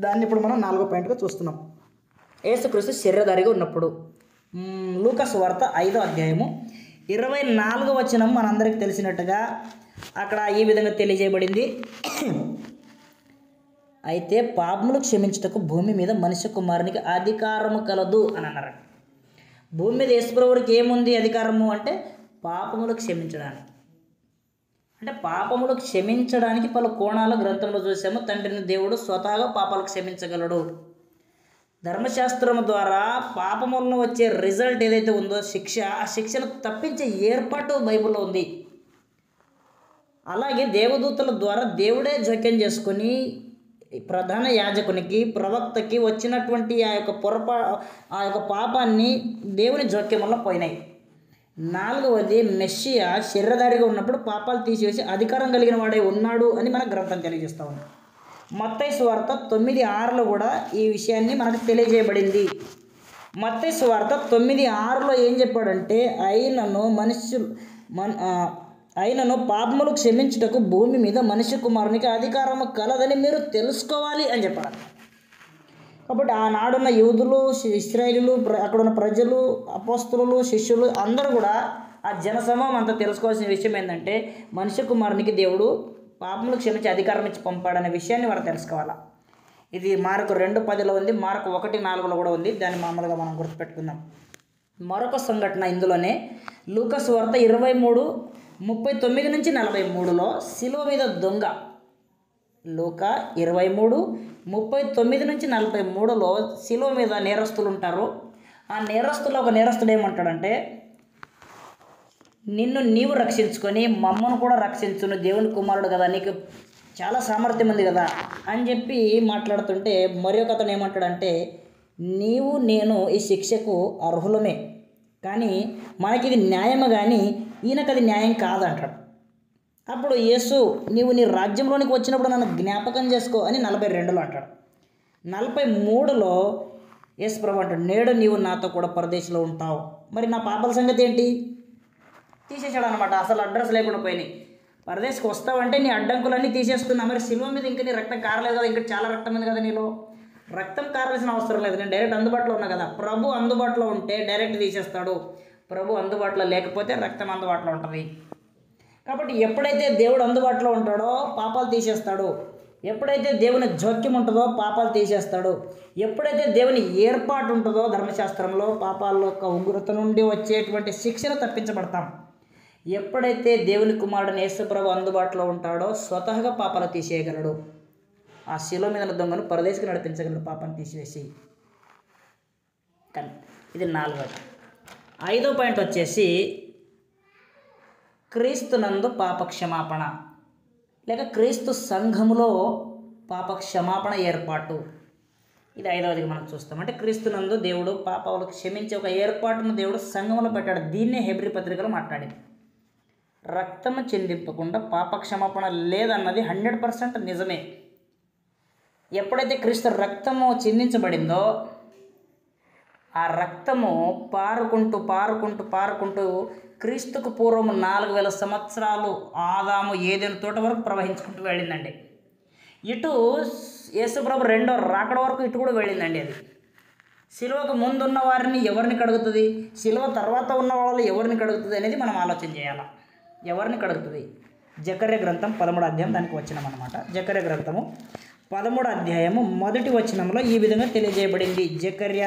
దాన్ని ఇప్పుడు మనం 4వ పాయింట్గా చూస్తున్నాం. యేసుక్రీస్తు శరీరధారిగా ఉన్నప్పుడు. లూకాసు వార్త 5వ అధ్యాయము 24వ వచనం మనందరికీ తెలిసినట్టుగా అక్కడ ఈ విధంగా తెలియజేయబడింది. అయితే పాపములు క్షమించుటకు భూమి మీద మనిషి కుమారునికి అధికారము కలదు అని అన్నారు. భూమి మీద యేసుప్రభువుకి ఏముంది అధికారము అంటే పాపములు క్షమించడానికి. అంటే పాపములు క్షమించడానికి పలు కోణాలు గ్రంథంలో చూసాము. తండ్రిని దేవుడు స్వతహాగా పాపాలు క్షమించగలడు. ధర్మశాస్త్రము ద్వారా పాపములను వచ్చే రిజల్ట్ ఏదైతే ఉందో, శిక్ష, ఆ శిక్షను తప్పించే ఏర్పాటు బైబిల్లో ఉంది. అలాగే దేవదూతల ద్వారా దేవుడే జోక్యం చేసుకొని ప్రధాన యాజకునికి, ప్రవక్తకి వచ్చినటువంటి ఆ యొక్క పాపాన్ని దేవుని జోక్యం వల్ల పోయినాయి. 4వది, మెస్సియా శరీరధారిగా ఉన్నప్పుడు పాపాలు తీసివేసి అధికారం కలిగిన వాడే ఉన్నాడు అని మన గ్రంథం తెలియజేస్తూ ఉంది. మత్తయి సువార్త 9:6లో కూడా ఈ విషయాన్ని మనకు తెలియజేయబడింది. మత్తయి సువార్త 9:6లో ఏం చెప్పాడంటే, అయినను పాపములు క్షమించుటకు భూమి మీద మనిషి కుమారునికి అధికారము కలదని మీరు తెలుసుకోవాలి అని చెప్పాడు. కాబట్టి ఆనాడున్న యూదులు, ఇశ్రాయేలీయులు, అక్కడున్న ప్రజలు, అపోస్తలులు, శిష్యులు అందరూ కూడా ఆ జనసమూహం అంతా తెలుసుకోవాల్సిన విషయం ఏంటంటే మనుష్య కుమారునికి దేవుడు పాపములు క్షమించి అధికారం ఇచ్చి పంపాడనే విషయాన్ని వారు తెలుసుకోవాలా. ఇది మార్కు 2:10లో ఉంది, మార్కు 1:4లో కూడా ఉంది. దాన్ని మామూలుగా మనం గుర్తుపెట్టుకుందాం. మరొక సంఘటన ఇందులోనే లూకా సువార్త 23:39-43లో శిలువ మీద దొంగ. లూకా 23:39-43లో శిలువ మీద నేరస్తులు ఉంటారు. ఆ నేరస్తులు ఒక నేరస్తుడు ఏమంటాడంటే, నిన్ను నీవు రక్షించుకొని మమ్మను కూడా రక్షించును, దేవుని కుమారుడు కదా, నీకు చాలా సామర్థ్యం ఉంది కదా అని చెప్పి మాట్లాడుతుంటే మరి ఒక అతను ఏమంటాడంటే, నీవు నేను ఈ శిక్షకు అర్హులమే, కానీ మనకి ఇది న్యాయమే కానీ ఈయనకు అది న్యాయం కాదంటాడు. అప్పుడు యేసు, నీవు నీ రాజ్యంలోనికి వచ్చినప్పుడు నన్ను జ్ఞాపకం చేసుకో అని 42లో అంటాడు. 43లో యేసు ప్రభు అంటాడు, నేడు నీవు నాతో కూడా పరదేశంలో ఉంటావు. మరి నా పాపాల సంగతి ఏంటి? తీసేసాడు అనమాట. అసలు అడ్రస్ లేకుండా పోయినాయి. పరదేశకు వస్తావంటే నీ అడ్డంకులన్నీ తీసేస్తున్నా. మరి శిలువ మీద ఇంకా నీ రక్తం కారలేదు కదా, ఇంకా చాలా రక్తం ఉంది కదా నీలో. రక్తం కారాల్సిన అవసరం లేదు, నేను డైరెక్ట్ అందుబాటులో ఉన్నా కదా. ప్రభు అందుబాటులో ఉంటే డైరెక్ట్ తీసేస్తాడు, ప్రభు అందుబాటులో లేకపోతే రక్తం అందుబాటులో ఉంటుంది. కాబట్టి ఎప్పుడైతే దేవుడు అందుబాటులో ఉంటాడో పాపాలు తీసేస్తాడు, ఎప్పుడైతే దేవుని జోక్యం ఉంటుందో పాపాలు తీసేస్తాడు, ఎప్పుడైతే దేవుని ఏర్పాటు ఉంటుందో ధర్మశాస్త్రంలో పాపాల యొక్క ఉగ్రత నుండి వచ్చేటువంటి శిక్షను తప్పించబడతాం. ఎప్పుడైతే దేవుని కుమారుడు యేసుప్రభు అందుబాటులో ఉంటాడో స్వతహాగా పాపాలు తీసేయగలడు. ఆ శిలువ మీద దొంగను పరదేశకు నడిపించగలడు పాపాన్ని తీసివేసి. కానీ ఇది 4వది. 5వ పాయింట్ వచ్చేసి క్రీస్తునందు పాప క్షమాపణ, లేక క్రీస్తు సంఘములో పాప క్షమాపణ ఏర్పాటు. ఇది 5వదిగా మనం చూస్తాం. అంటే క్రీస్తునందు దేవుడు పాపాలకు క్షమించే ఒక ఏర్పాటును దేవుడు సంఘంలో పెట్టాడు. దీన్నే హెబ్రీ పత్రికలో మాట్లాడింది. రక్తము చిందింపకుండా పాప క్షమాపణ లేదన్నది 100% నిజమే. ఎప్పుడైతే క్రీస్తు రక్తము చిందించబడిందో ఆ రక్తము పారుకుంటూ పారుకుంటూ పారుకుంటూ క్రీస్తుకు పూర్వం 4000 సంవత్సరాలు ఆదాము ఏదైనా తోట వరకు ప్రవహించుకుంటూ వెళ్ళిందండి. ఇటు యేసుప్రభు రెండో రాకడ వరకు ఇటు కూడా వెళ్ళిందండి. అది శిలువకు ముందు ఉన్న వారిని ఎవరిని కడుగుతుంది, శిలువ తర్వాత ఉన్న వాళ్ళు ఎవరిని కడుగుతుంది అనేది మనం ఆలోచన చేయాలి. ఎవరిని కడుగుతుంది? జకర్య గ్రంథం 13వ అధ్యాయం దానికి వచనం అన్నమాట. జకర్య గ్రంథము 13వ అధ్యాయము 1వ వచనంలో ఈ విధంగా తెలియజేయబడింది. జకర్య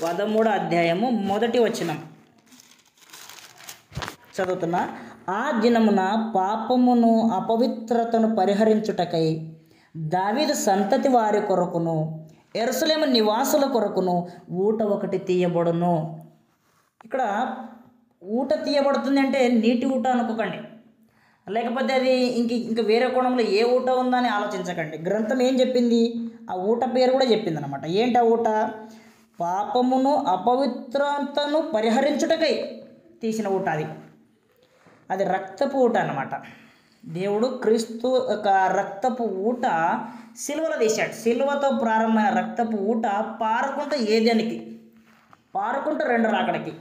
13వ అధ్యాయము 1వ వచనం చదువుతున్నా. ఆ దినమున పాపమును అపవిత్రతను పరిహరించుటకై దావీదు సంతతి వారి కొరకును యెరూషలేము నివాసుల కొరకును ఊట ఒకటి తీయబడును. ఇక్కడ ఊట తీయబడుతుంది అంటే నీటి ఊట అనుకోకండి, లేకపోతే అది ఇంక వేరే కోణంలో ఏ ఊట ఉందని ఆలోచించకండి. గ్రంథం ఏం చెప్పింది? ఆ ఊట పేరు కూడా చెప్పింది అనమాట. ఏంటి ఆ ఊట? పాపమును అపవిత్రతను పరిహరించుటకై తీసిన ఊట. అది రక్తపు ఊట అన్నమాట. దేవుడు క్రీస్తు యొక్క రక్తపు ఊట సిలువలో తీశాడు. సిలువతో ప్రారంభమైన రక్తపు ఊట పారుకుంటూ ఏదేనికి పారుకుంటూ రెండు రాకడికి.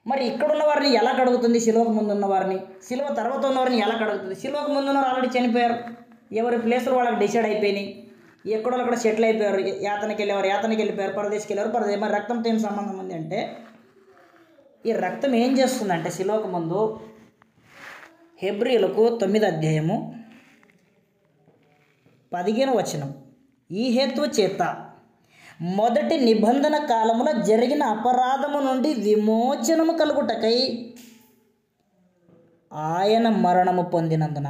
మరి ఇక్కడున్న వారిని ఎలా కడుగుతుంది? సిలువకు ముందు ఉన్న వారిని, సిలువ తర్వాత ఉన్న వారిని ఎలా కడుగుతుంది? సిలువకు ముందు ఉన్నవారు ఆల్రెడీ చనిపోయారు, ఎవరి ప్లేసులు వాళ్ళకి డిసైడ్ అయిపోయినాయి, ఎక్కడో అక్కడ సెటిల్ అయిపోయారు, యాతనకి వెళ్ళేవారు యాతనకి వెళ్ళిపోయారు, పరదేశకి వెళ్ళారు పరదేశం. మరి రక్తంతో ఏం సంబంధం ఉంది అంటే, ఈ రక్తం ఏం చేస్తుందంటే సిలువకు ముందు హెబ్రీయులకు 9వ అధ్యాయము 15వ వచనం, ఈ హేతువు చేత మొదటి నిబంధన కాలములో జరిగిన అపరాధము నుండి విమోచనము కలుగుటకై ఆయన మరణము పొందినందున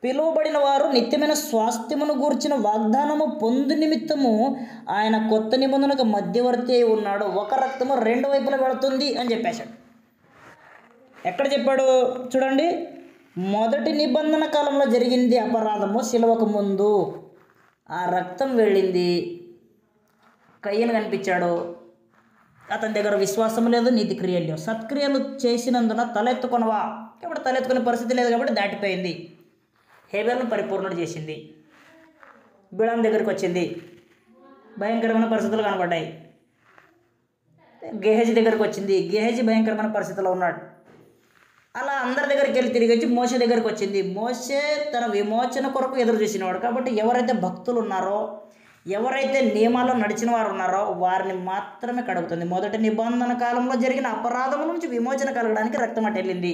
పిలువబడిన వారు నిత్యమైన స్వాస్థ్యమును గూర్చిన వాగ్దానము పొందు నిమిత్తము ఆయన కొత్త నిబంధనకు మధ్యవర్తి అయి ఉన్నాడు. ఒక రక్తము రెండు వైపులా వెళుతుంది అని చెప్పేశాడు. ఎక్కడ చెప్పాడు చూడండి, మొదటి నిబంధన కాలంలో జరిగింది అపరాధము సిలువకు ముందు, ఆ రక్తం వెళ్ళింది, కయ్యను కనిపించాడు, అతని దగ్గర విశ్వాసం లేదు, నీతి క్రియలు లేవు, సత్క్రియలు చేసినందున తలెత్తుకొనవా, కాబట్టి తలెత్తుకునే పరిస్థితి లేదు కాబట్టి దాటిపోయింది. హేబెల్ను పరిపూర్ణుడు చేసింది, బిళాం దగ్గరికి వచ్చింది, భయంకరమైన పరిస్థితులు కనబడ్డాయి. గెహజీ దగ్గరికి వచ్చింది, గెహజీ భయంకరమైన పరిస్థితిలో ఉన్నాడు. అలా అందరి దగ్గరికి వెళ్ళి తిరిగి వచ్చి మోషే దగ్గరికి వచ్చింది. మోషే తన విమోచన కొరకు ఎదురు చూసినవాడు. కాబట్టి ఎవరైతే భక్తులు ఉన్నారో, ఎవరైతే నియమాల్లో నడిచిన వారు ఉన్నారో వారిని మాత్రమే కడుగుతుంది. మొదటి నిబంధన కాలంలో జరిగిన అపరాధముల నుంచి విమోచన కలగడానికి రక్తం అటు వెళ్ళింది.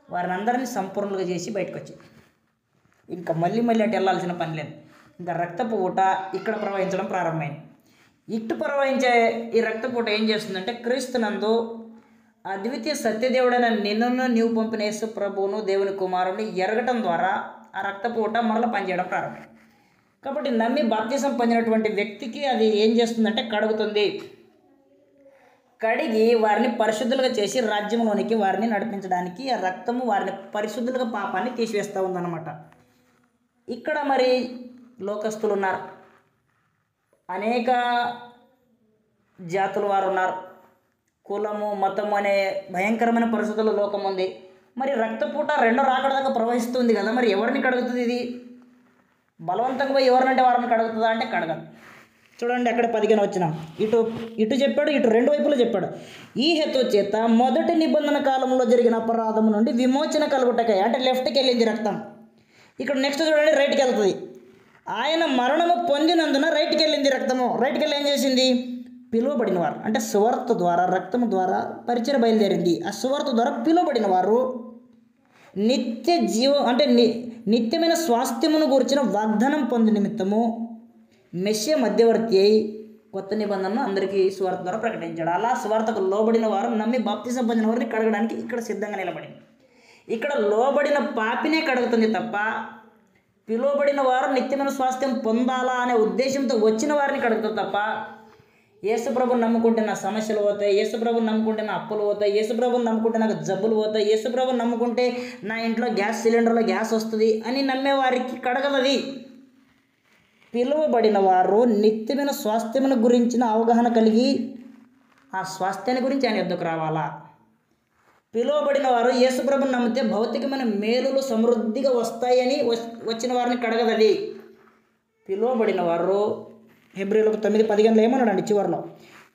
వారిని అందరినీ సంపూర్ణంగా చేసి బయటకు వచ్చింది. ఇంకా మళ్ళీ అటు వెళ్ళాల్సిన పని లేదు. ఇంకా రక్తపు ఊట ఇక్కడ ప్రవహించడం ప్రారంభమైంది. ఇటు ప్రవహించే ఈ రక్తపు ఊట ఏం చేస్తుందంటే క్రీస్తునందు అద్వితీయ సత్యదేవుడైన నిన్ను నీవు పంపిన యేసు ప్రభువును దేవుని కుమారుని ఎరగటం ద్వారా ఆ రక్తపు ఊట మరలా పనిచేయడం ప్రారంభమైంది. కాబట్టి నమ్మి బాప్తిసం పొందినటువంటి వ్యక్తికి అది ఏం చేస్తుందంటే కడుగుతుంది. కడిగి వారిని పరిశుద్ధులుగా చేసి రాజ్యంలోనికి వారిని నడిపించడానికి ఆ రక్తము వారిని పరిశుద్ధులుగా పాపాన్ని తీసివేస్తూ ఉందన్నమాట. ఇక్కడ మరి లోకస్తులు ఉన్నారు, అనేక జాతుల వారు ఉన్నారు, కులము మతము అనే భయంకరమైన పరిస్థితుల్లో లోకం ఉంది. మరి రక్తపూట రెండో రాకడ దాకా ప్రవహిస్తుంది కదా, మరి ఎవరిని కడుగుతుంది? ఇది బలవంతంగా పోయి ఎవరినంటే వారిని కడుగుతుందా అంటే కడగదు. చూడండి అక్కడ 15 వచ్చినాం. ఇటు చెప్పాడు, ఇటు రెండు వైపులు చెప్పాడు. ఈ హేతు చేత మొదటి నిబంధన కాలంలో జరిగిన అపరాధము నుండి విమోచన కలుగుటకై, అంటే లెఫ్ట్కి వెళ్ళింది రక్తం. ఇక్కడ నెక్స్ట్ చూడండి రైట్కి వెళ్తుంది. ఆయన మరణము పొందినందున రైట్కి వెళ్ళింది రక్తము. రైట్కి వెళ్ళి ఏం చేసింది? పిలువబడిన వారు, అంటే సువార్త ద్వారా రక్తము ద్వారా పరిచయం బయలుదేరింది. ఆ సువార్త ద్వారా పిలువబడిన వారు నిత్య జీవం అంటే నిత్యమైన స్వాస్థ్యమును గురించిన వాగ్దానం పొంది నిమిత్తము మెస్సియ మధ్యవర్తి అయి కొత్త నిబంధనను అందరికీ సువార్త ద్వారా ప్రకటించాడు. అలా సువార్తకు లోబడిన వారు నమ్మి బాప్తిసం పొందిన వారిని కడగడానికి ఇక్కడ సిద్ధంగా నిలబడింది. ఇక్కడ లోబడిన పాపినే కడుగుతుంది తప్ప పిలువబడిన వారు నిత్యమైన స్వాస్థ్యం పొందాలా అనే ఉద్దేశంతో వచ్చిన వారిని కడుగుతుంది తప్ప యేసుప్రభుని నమ్ముకుంటే నా సమస్యలు పోతాయి, యేసుప్రభుని నమ్ముకుంటే నా అప్పులు పోతాయి, యేసుప్రభుని నమ్ముకుంటే నాకు జబ్బులు పోతాయి, యేసుప్రభుని నమ్ముకుంటే నా ఇంట్లో గ్యాస్ సిలిండర్లో గ్యాస్ వస్తుంది అని నమ్మేవారికి కడగలది. పిలువబడిన వారు నిత్యమైన స్వాస్థ్యమును గురించిన అవగాహన కలిగి ఆ స్వాస్థ్యాన్ని గురించి ఆయన యొద్దకు రావాలా. పిలువబడిన వారు యేసుప్రభుని నమ్మితే భౌతికమైన మేలులు సమృద్ధిగా వస్తాయని వచ్చిన వారిని కడగదది. పిలువబడిన వారు హెబ్రీయులకు 9:15 ఏమన్నాడండి చివరిలో,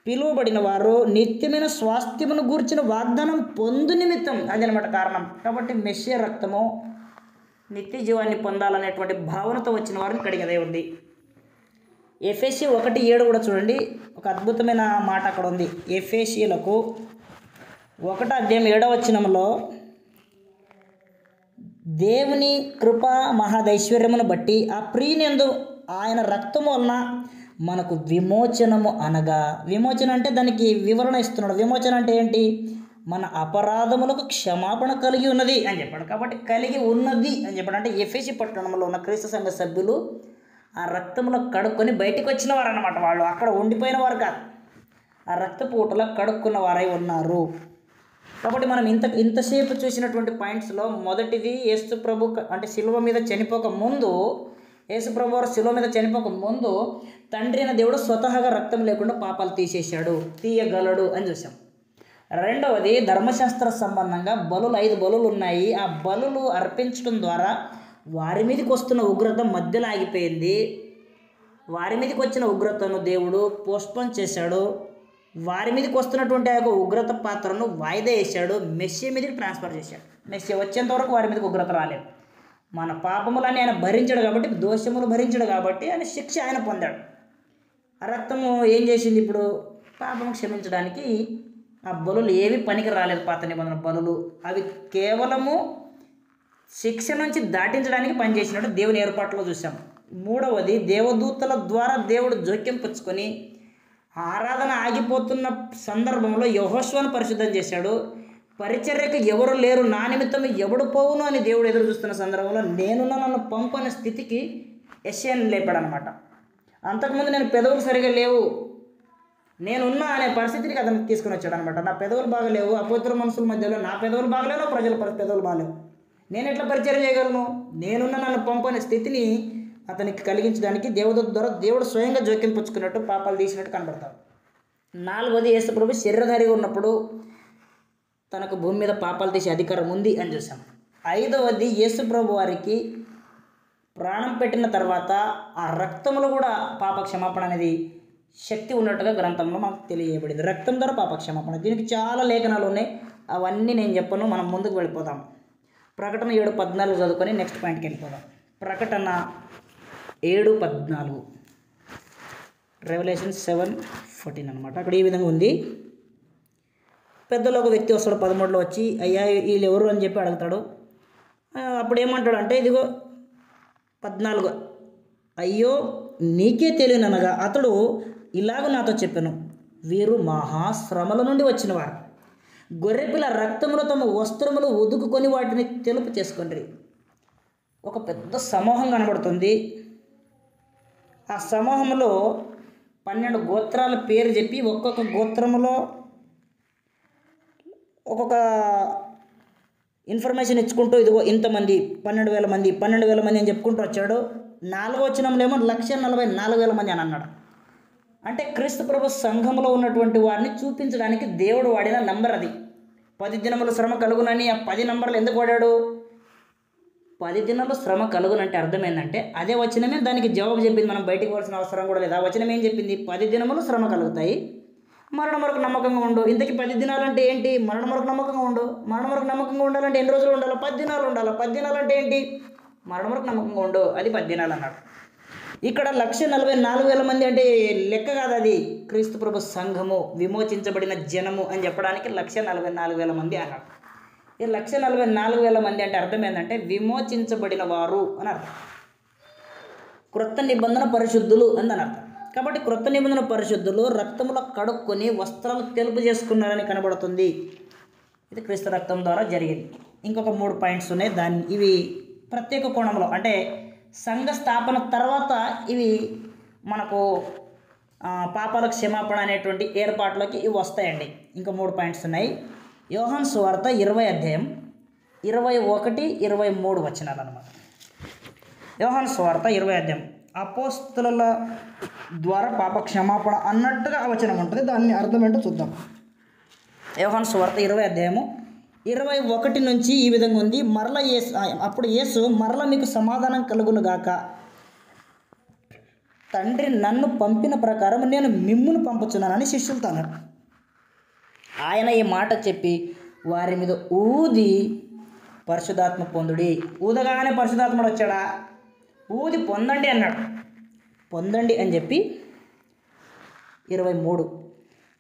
పిలువబడిన వారు నిత్యమైన స్వాస్థ్యమును గూర్చిన వాగ్దానం పొందు నిమిత్తం, అదనమాట కారణం. కాబట్టి మెస్సియా రక్తము నిత్య జీవాన్ని పొందాలనేటువంటి భావనతో వచ్చిన వారిని కడిగదే ఉంది. ఎఫెసీ 1:7 కూడా చూడండి, ఒక అద్భుతమైన మాట అక్కడ ఉంది. ఎఫెసీలకు 1:7 దేవుని కృప మహాదైశ్వర్యమును బట్టి ఆ ప్రియునందు ఆయన రక్తము వలన మనకు విమోచనము అనగా, విమోచన అంటే దానికి వివరణ ఇస్తున్నాడు. విమోచన అంటే ఏంటి? మన అపరాధములకు క్షమాపణ కలిగి ఉన్నది అని చెప్పాడు. కాబట్టి కలిగి ఉన్నది అని చెప్పాడు. అంటే ఎఫెసీ పట్టణంలో ఉన్న క్రీస్తు సంఘ సభ్యులు ఆ రక్తంలో కడుక్కొని బయటికి వచ్చిన వారు అన్నమాట. వాళ్ళు అక్కడ ఉండిపోయిన వారు కాదు, ఆ రక్తపు ఊటలో కడుక్కున్న వారై ఉన్నారు. కాబట్టి మనం ఇంతసేపు చూసినటువంటి పాయింట్స్లో మొదటిది యేసు ప్రభు అంటే శిలువ మీద చనిపోక ముందు, యేసు ప్రభు వారు శిలువ మీద చనిపోక ముందు తండ్రి అయిన దేవుడు స్వతహాగా రక్తం లేకుండా పాపాలు తీసేశాడు, తీయగలడు అని చూసాం. రెండవది ధర్మశాస్త్ర సంబంధంగా 5 బలులు ఉన్నాయి. ఆ బలులు అర్పించడం ద్వారా వారి మీదకి వస్తున్న ఉగ్రత మధ్యలో ఆగిపోయింది. వారి మీదకి వచ్చిన ఉగ్రతను దేవుడు పోస్ట్పోన్ చేశాడు. వారి మీదకి వస్తున్నటువంటి ఆ యొక్క ఉగ్రత పాత్రను వాయిదా వేశాడు, మెస్సియా మీదకి ట్రాన్స్ఫర్ చేశాడు. మెస్సియా వచ్చేంత వరకు వారి మీదకి ఉగ్రత రాలేదు. మన పాపములని ఆయన భరించాడు కాబట్టి, దోషములు భరించాడు కాబట్టి ఆయన శిక్ష ఆయన పొందాడు. ఆ రక్తము ఏం చేసింది? ఇప్పుడు పాపము క్షమించడానికి ఆ బలులు ఏవి పనికి రాలేదు. పాత నిబంధన బలులు అవి కేవలము శిక్ష నుంచి దాటించడానికి పనిచేసినట్టు దేవుని ఏర్పాట్లో చూసాం. మూడవది దేవదూతల ద్వారా దేవుడు జోక్యం పుచ్చుకొని ఆరాధన ఆగిపోతున్న సందర్భంలో యెహోషువను పరిశుద్ధం చేశాడు. పరిచర్యకు ఎవరు లేరు, నా నిమిత్తం ఎవడు పోవును అని దేవుడు ఎదురు చూస్తున్న సందర్భంలో నేనున్న నన్ను పంపు అనే స్థితికి యెషయాను లేపాడనమాట. అంతకుముందు నేను పెదవులు సరిగా లేవు, నేనున్నా అనే పరిస్థితికి అతను తీసుకుని వచ్చాడు అనమాట. నా పెదవులు బాగలేవు, అపవిత్ర మనుషుల మధ్యలో నా పెదవులు బాగలేవు, ప్రజల పెదవులు బాగలేవు, నేను ఎట్లా పరిచయం చేయగలను? నేనున్న నన్ను పంపు అనే స్థితిని అతనికి కలిగించడానికి దేవదూత ద్వారా దేవుడు స్వయంగా జోక్యం పుచ్చుకున్నట్టు పాపాలు తీసినట్టు కనబడతాడు. నాలుగవది యేసు ప్రభు శరీరధారిగా ఉన్నప్పుడు తనకు భూమి మీద పాపాలు తీసే అధికారం ఉంది అని చూసాం. ఐదవది యేసు ప్రభు వారికి ప్రాణం పెట్టిన తర్వాత ఆ రక్తంలో కూడా పాప క్షమాపణ అనేది శక్తి ఉన్నట్టుగా గ్రంథంలో మనకు తెలియబడింది. రక్తం ద్వారా పాప క్షమాపణ, దీనికి చాలా లేఖనాలు ఉన్నాయి, అవన్నీ నేను చెప్పను. మనం ముందుకు వెళ్ళిపోదాం. ప్రకటన 7:14 చదువుకొని నెక్స్ట్ పాయింట్కి వెళ్ళిపోదాం. ప్రకటన 7:14 రెవల్యూషన్ 7:14 అనమాట. అక్కడ ఈ విధంగా ఉంది. పెద్దలో ఒక వ్యక్తి వస్తాడు 13లో వచ్చి, అయ్యా వీళ్ళు ఎవరు అని చెప్పి అడుగుతాడు. అప్పుడు ఏమంటాడు అంటే, ఇదిగో 14, అయ్యో నీకే తెలియననగా అతడు ఇలాగ నాతో చెప్పాను, వీరు మహాశ్రమల నుండి వచ్చినవారు, గొర్రెపిల్ల రక్తములో తమ వస్త్రములు ఉదుకుకొని వాటిని తెలుపు చేసుకుంటారు. ఒక పెద్ద సమూహం కనబడుతుంది. ఆ సమూహంలో 12 గోత్రాల పేరు చెప్పి ఒక్కొక్క గోత్రములో ఒక్కొక్క ఇన్ఫర్మేషన్ ఇచ్చుకుంటూ, ఇదిగో ఇంతమంది 12,000 మంది 12,000 మంది అని చెప్పుకుంటూ వచ్చాడు. 4వ వచనంలో ఏమో 144,000 మంది అని అన్నాడు. అంటే క్రీస్తు ప్రభు సంఘంలో ఉన్నటువంటి వారిని చూపించడానికి దేవుడు వాడిన నంబర్ అది. 10 దినములు శ్రమ కలుగునని ఆ 10 నంబర్లు ఎందుకు వాడాడు? 10 దినాలు శ్రమ కలుగునంటే అర్థం ఏంటంటే అదే వచనమే దానికి జవాబు చెప్పింది. మనం బయటికి పోవాల్సిన అవసరం కూడా లేదు. ఆ వచనం ఏం చెప్పింది? 10 దినములు శ్రమ కలుగుతాయి, మరణం వరకు నమ్మకంగా ఉండు. ఇంతకీ 10 దినాలు అంటే ఏంటి? మరణం వరకు నమ్మకంగా ఉండు. మరణం వరకు నమ్మకంగా ఉండాలంటే ఎన్ని రోజులు ఉండాలి? 10 దినాలు ఉండాలి. 10 దినాలు అంటే ఏంటి? మరణం వరకు నమ్మకంగా ఉండు, అది 10 దినాలు అన్నాడు. ఇక్కడ 144,000 మంది అంటే లెక్క కాదు, అది క్రీస్తు ప్రభు సంఘము, విమోచించబడిన జనము అని చెప్పడానికి 144,000 మంది అన్నాడు. ఈ 144,000 మంది అంటే అర్థం ఏంటంటే విమోచించబడిన వారు అని అర్థం. క్రొత్త నిబంధన పరిశుద్ధులు అని అర్థం. కాబట్టి క్రొత్త నిబంధన పరిశుద్ధులు రక్తములో కడుక్కొని వస్త్రాలు తెలుపు చేసుకున్నారని కనబడుతుంది. ఇది క్రీస్తు రక్తం ద్వారా జరిగింది. ఇంకొక 3 పాయింట్స్ ఉన్నాయి. ఇవి ప్రత్యేక కోణంలో అంటే సంఘ స్థాపన తర్వాత ఇవి మనకు పాపాల క్షమాపణ అనేటువంటి ఏర్పాట్లోకి ఇవి వస్తాయండి. ఇంకా 3 పాయింట్స్ ఉన్నాయి. యోహాను సువార్త 20 అధ్యాయం 21, 23 వచనాలు అన్నమాట. యోహాను సువార్త 20 అధ్యాయం అపోస్తలుల ద్వారా పాప క్షమాపణ అన్నట్టుగా ఆ వచనం ఉంటుంది. దాన్ని అర్థం ఏంటో చూద్దాం. యోహాను సువార్త 20 అధ్యాయము 21 నుంచి ఈ విధంగా ఉంది. అప్పుడు యేసు మరల మీకు సమాధానం కలుగును గాక, తండ్రి నన్ను పంపిన ప్రకారం నేను మిమ్మును పంపుచున్నానని శిష్యులతో అన్నాడు. ఆయన ఈ మాట చెప్పి వారి మీద ఊది పరిశుద్ధాత్మ పొందుడి. ఊదగానే పరిశుద్ధాత్ముడు వచ్చాడా? ఊది పొందండి అన్నాడు. పొందండి అని చెప్పి 23,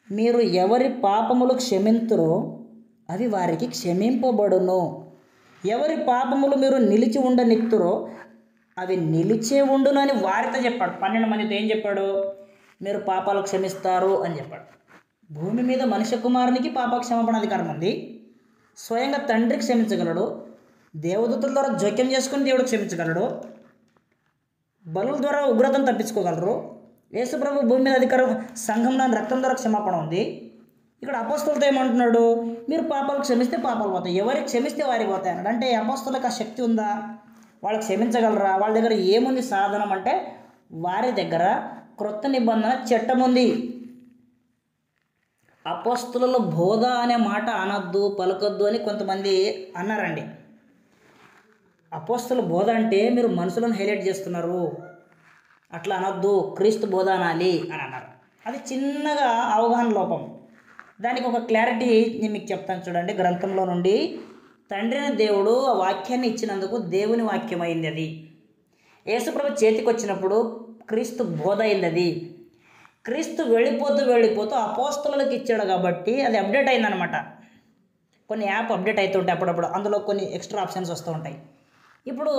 మీరు ఎవరి పాపములు క్షమింతురో అవి వారికి క్షమింపబడును, ఎవరి పాపములు మీరు నిలిచి ఉండనిత్తురో అవి నిలిచే ఉండును అని వారితో చెప్పాడు. 12 మందితో ఏం చెప్పాడు? మీరు పాపాలు క్షమిస్తారు అని చెప్పాడు. భూమి మీద మనుష్య కుమారునికి పాప క్షమాపణ అధికారం ఉంది. స్వయంగా తండ్రి క్షమించగలడు, దేవదూతల ద్వారా జోక్యం చేసుకుని దేవుడు క్షమించగలడు, బలుల ద్వారా ఉగ్రతను తప్పించుకోగలరు. యేసుప్రభు భూమి మీద అధికారం, సంఘంలో రక్తం ద్వారా క్షమాపణ ఉంది. ఇక్కడ అపోస్తలులతో ఏమంటున్నాడు? మీరు పాపాలు క్షమిస్తే పాపాలు పోతాయి, ఎవరికి క్షమిస్తే వారికి పోతాయి అన్నాడు. అంటే అపోస్తలులకు ఆ శక్తి ఉందా? వాళ్ళు క్షమించగలరా? వాళ్ళ దగ్గర ఏముంది సాధనం అంటే వారి దగ్గర క్రొత్త నిబంధన చట్టం ఉంది. అపోస్తలుల బోధ అనే మాట అనొద్దు, పలకొద్దు అని కొంతమంది అన్నారండి. అపోస్తల బోధ అంటే మీరు మనుషులను హైలైట్ చేస్తున్నారు, అట్లా అనొద్దు, క్రీస్తు బోధ అనాలి అని అన్నారు. అది చిన్నగా అవగాహన లోపం. దానికి ఒక క్లారిటీ నేను మీకు చెప్తాను చూడండి. గ్రంథంలో నుండి తండ్రిని దేవుడు ఆ వాక్యాన్ని ఇచ్చినందుకు దేవుని వాక్యం అయింది. అది యేసుప్రభు చేతికి వచ్చినప్పుడు క్రీస్తు బోధ అయింది. అది క్రీస్తు వెళ్ళిపోతూ అపోస్తలులకు ఇచ్చాడు కాబట్టి అది అప్డేట్ అయిందనమాట. కొన్ని యాప్ అప్డేట్ అవుతుంటాయి అప్పుడప్పుడు, అందులో కొన్ని ఎక్స్ట్రా ఆప్షన్స్ వస్తూ ఉంటాయి. ఇప్పుడు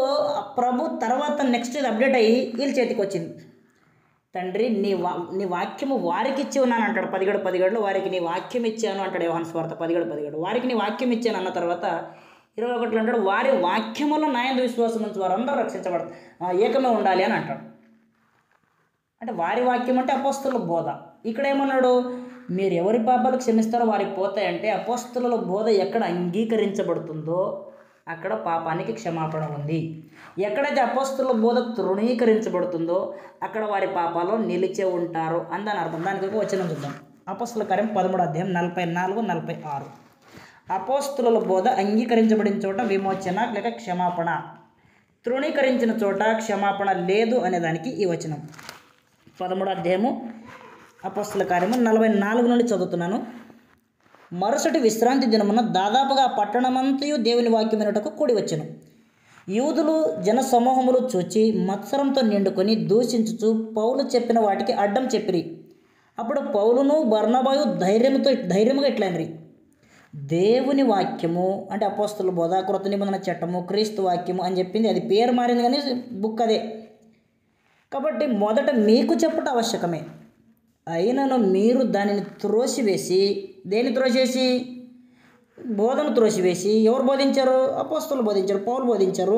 ప్రభు తర్వాత నెక్స్ట్ ఇది అప్డేట్ అయ్యి వీళ్ళ చేతికి వచ్చింది. తండ్రి నీ వాక్యము వారికి ఇచ్చి ఉన్నాను అంటాడు 17:17 వారికి నీ వాక్యం ఇచ్చాను అంటాడు యోహాను సువార్త 17:17 వారికి నీ వాక్యం ఇచ్చాను అన్న తర్వాత 21 అంటాడు వారి వాక్యములో నాయందు విశ్వాసం నుంచి వారందరూ రక్షించబడతారు, ఏకమే ఉండాలి అని అంటాడు. అంటే వారి వాక్యం అంటే అపోస్తలుల బోధ. ఇక్కడ ఏమన్నాడు? మీరు ఎవరి పాపాలు క్షమిస్తారో వారికి పోతాయంటే అపోస్తలుల బోధ ఎక్కడ అంగీకరించబడుతుందో అక్కడ పాపానికి క్షమాపణ ఉంది. ఎక్కడైతే అపోస్తలుల బోధ తృణీకరించబడుతుందో అక్కడ వారి పాపాలు నిలిచే ఉంటారు అని దాని అర్థం. దానికి ఒక వచనం చూద్దాం. అపోస్తలుల కార్యం 13 అధ్యాయం 44, 46. అపోస్తలుల బోధ అంగీకరించబడిన చోట విమోచన లేక క్షమాపణ, తృణీకరించిన చోట క్షమాపణ లేదు అనేదానికి ఈ వచనం. 13 అధ్యాయము అపోస్తలుల కార్యము 44 నుండి చదువుతున్నాను. మరుసటి విశ్రాంతి దినమున దాదాపుగా పట్టణమంతయు దేవుని వాక్యం వినుటకు కూడి వచ్చెను. యూదులు జనసమూహములు చూచి మత్సరంతో నిండుకొని దూషించుచు పౌలు చెప్పిన వాటికి అడ్డం చెప్పిరి. అప్పుడు పౌలును బర్నబాయు ధైర్యముగా ఇట్లనిరి, దేవుని వాక్యము అంటే అపోస్తలుల బోధ, కృత నిబంధన చట్టము, క్రీస్తు వాక్యము అని చెప్పింది. అది పేరు మారింది కానీ బుక్ అదే. కాబట్టి మొదట మీకు చెప్పట ఆవశ్యకమే. అయినను మీరు దానిని త్రోసివేసి, దేని త్రోసేసి? బోధను త్రోసివేసి. ఎవరు బోధించారు? అపోస్తలులు బోధించారు, పౌలు బోధించారు.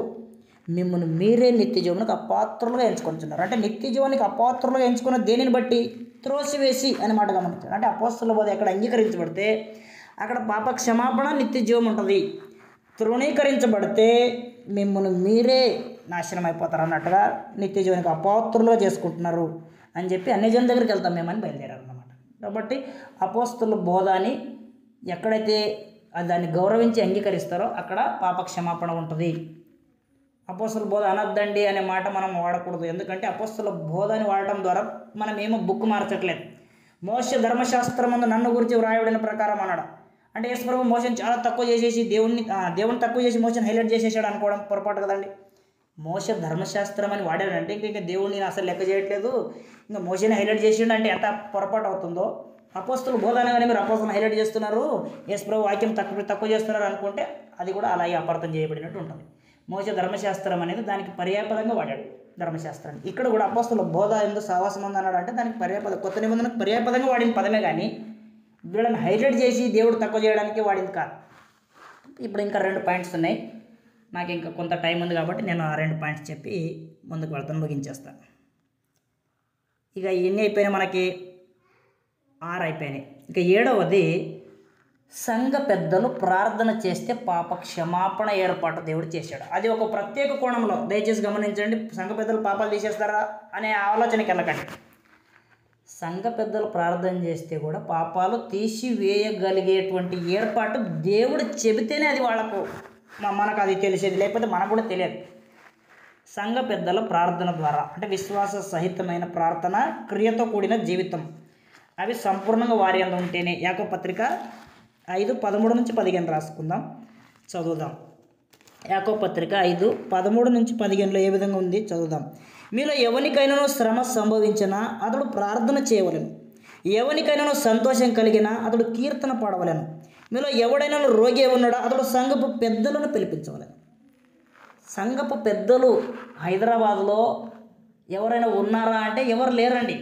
మిమ్మల్ని మీరే నిత్య జీవనానికి అపాత్రులుగా ఎంచుకుంటున్నారు. అంటే నిత్య జీవానికి అపాత్రులుగా ఎంచుకున్న దేనిని బట్టి? త్రోసివేసి అని మాట గమనించారు. అంటే అపోస్తలుల బోధ ఎక్కడ అంగీకరించబడితే అక్కడ పాప క్షమాపణ, నిత్య జీవం ఉంటుంది. తృణీకరించబడితే మిమ్మల్ని మీరే నాశనం అయిపోతారు అన్నట్టుగా నిత్య జీవానికి అపాత్రులుగా చేసుకుంటున్నారు అని చెప్పి అన్ని జనం దగ్గరికి వెళ్తాం మేమని బయలుదేరారు అన్నమాట. కాబట్టి అపోస్తలుల బోధ అని ఎక్కడైతే దాన్ని గౌరవించి అంగీకరిస్తారో అక్కడ పాప క్షమాపణ ఉంటుంది. అపోస్తలుల బోధ అనొద్దండి అనే మాట మనం వాడకూడదు. ఎందుకంటే అపోస్తలుల బోధ అని వాడటం ద్వారా మనం ఏమో బుక్ మార్చట్లేదు. మోషే ధర్మశాస్త్రం ముందు నన్ను గురించి వ్రాయబడిన ప్రకారం అన్నాడు. అంటే యేసు ప్రభు మోషని చాలా తక్కువ చేసేసి దేవుని తక్కువ చేసి మోషని హైలైట్ చేసేసాడు అనుకోవడం పొరపాటు కదండి. మోష ధర్మశాస్త్రం అని వాడాడంటే ఇంకా దేవుడిని నేను అసలు లెక్క చేయట్లేదు, ఇంకా మోషని హైలైట్ చేసిండు అంటే ఎంత పొరపాటు అవుతుందో. అపోస్తలుల బోధ అనగానే మీరు అపోస్తలుని హైలైట్ చేస్తున్నారు, యేసు ప్రభు వాక్యం తక్కువ చేస్తున్నారు అనుకుంటే అది కూడా అలాగే అపార్థం చేయబడినట్టు ఉంటుంది. మోష ధర్మశాస్త్రం అనేది దానికి పర్యాపదంగా వాడాడు ధర్మశాస్త్రాన్ని. ఇక్కడ కూడా అపోస్తలుల బోధ ఎందుకు సహవాసం ఉంది అన్నాడు అంటే దానికి పర్యాపదం, కొత్త నిబంధనకు పర్యాపదంగా వాడిన పదమే కానీ వీళ్ళని హైలైట్ చేసి దేవుడు తక్కువ చేయడానికి వాడింది కాదు. ఇప్పుడు ఇంకా 2 పాయింట్స్ ఉన్నాయి. నాకు ఇంకా కొంత టైం ఉంది కాబట్టి నేను ఆ 2 పాయింట్స్ చెప్పి ముందుకు వెళ్తాను, ముగించేస్తాను. ఇక ఎన్ని అయిపోయినాయి? మనకి 6 అయిపోయినాయి. ఇక 7వది, సంఘ పెద్దలు ప్రార్థన చేస్తే పాప క్షమాపణ ఏర్పాటు దేవుడు చేశాడు. అది ఒక ప్రత్యేక కోణంలో, దయచేసి గమనించండి. సంఘ పెద్దలు పాపాలు తీసేస్తారా అనే ఆలోచనకి వెళ్ళకండి. సంఘ పెద్దలు ప్రార్థన చేస్తే కూడా పాపాలు తీసివేయగలిగేటువంటి ఏర్పాటు దేవుడు చెబితేనే అది మనకు అది తెలిసేది, లేకపోతే మనకు కూడా తెలియదు. సంఘ పెద్దల ప్రార్థన ద్వారా అంటే విశ్వాస సహితమైన ప్రార్థన, క్రియతో కూడిన జీవితం అవి సంపూర్ణంగా వారి అందు ఉంటేనే. యాకోబు పత్రిక 5:13-15 రాసుకుందాం, చదువుదాం. యాకోబు పత్రిక 5:13-15 ఏ విధంగా ఉంది చదువుదాం. మీలో ఎవరికైనా శ్రమ సంభవించినా అతడు ప్రార్థన చేయవలెను, ఎవరికైనా సంతోషం కలిగినా అతడు కీర్తన పాడవలెను. మీలో ఎవడైనా రోగి ఉన్నాడో అతడు సంఘపు పెద్దలను పిలిపించవలెను. సంఘపు పెద్దలు హైదరాబాదులో ఎవరైనా ఉన్నారా అంటే ఎవరు లేరండి.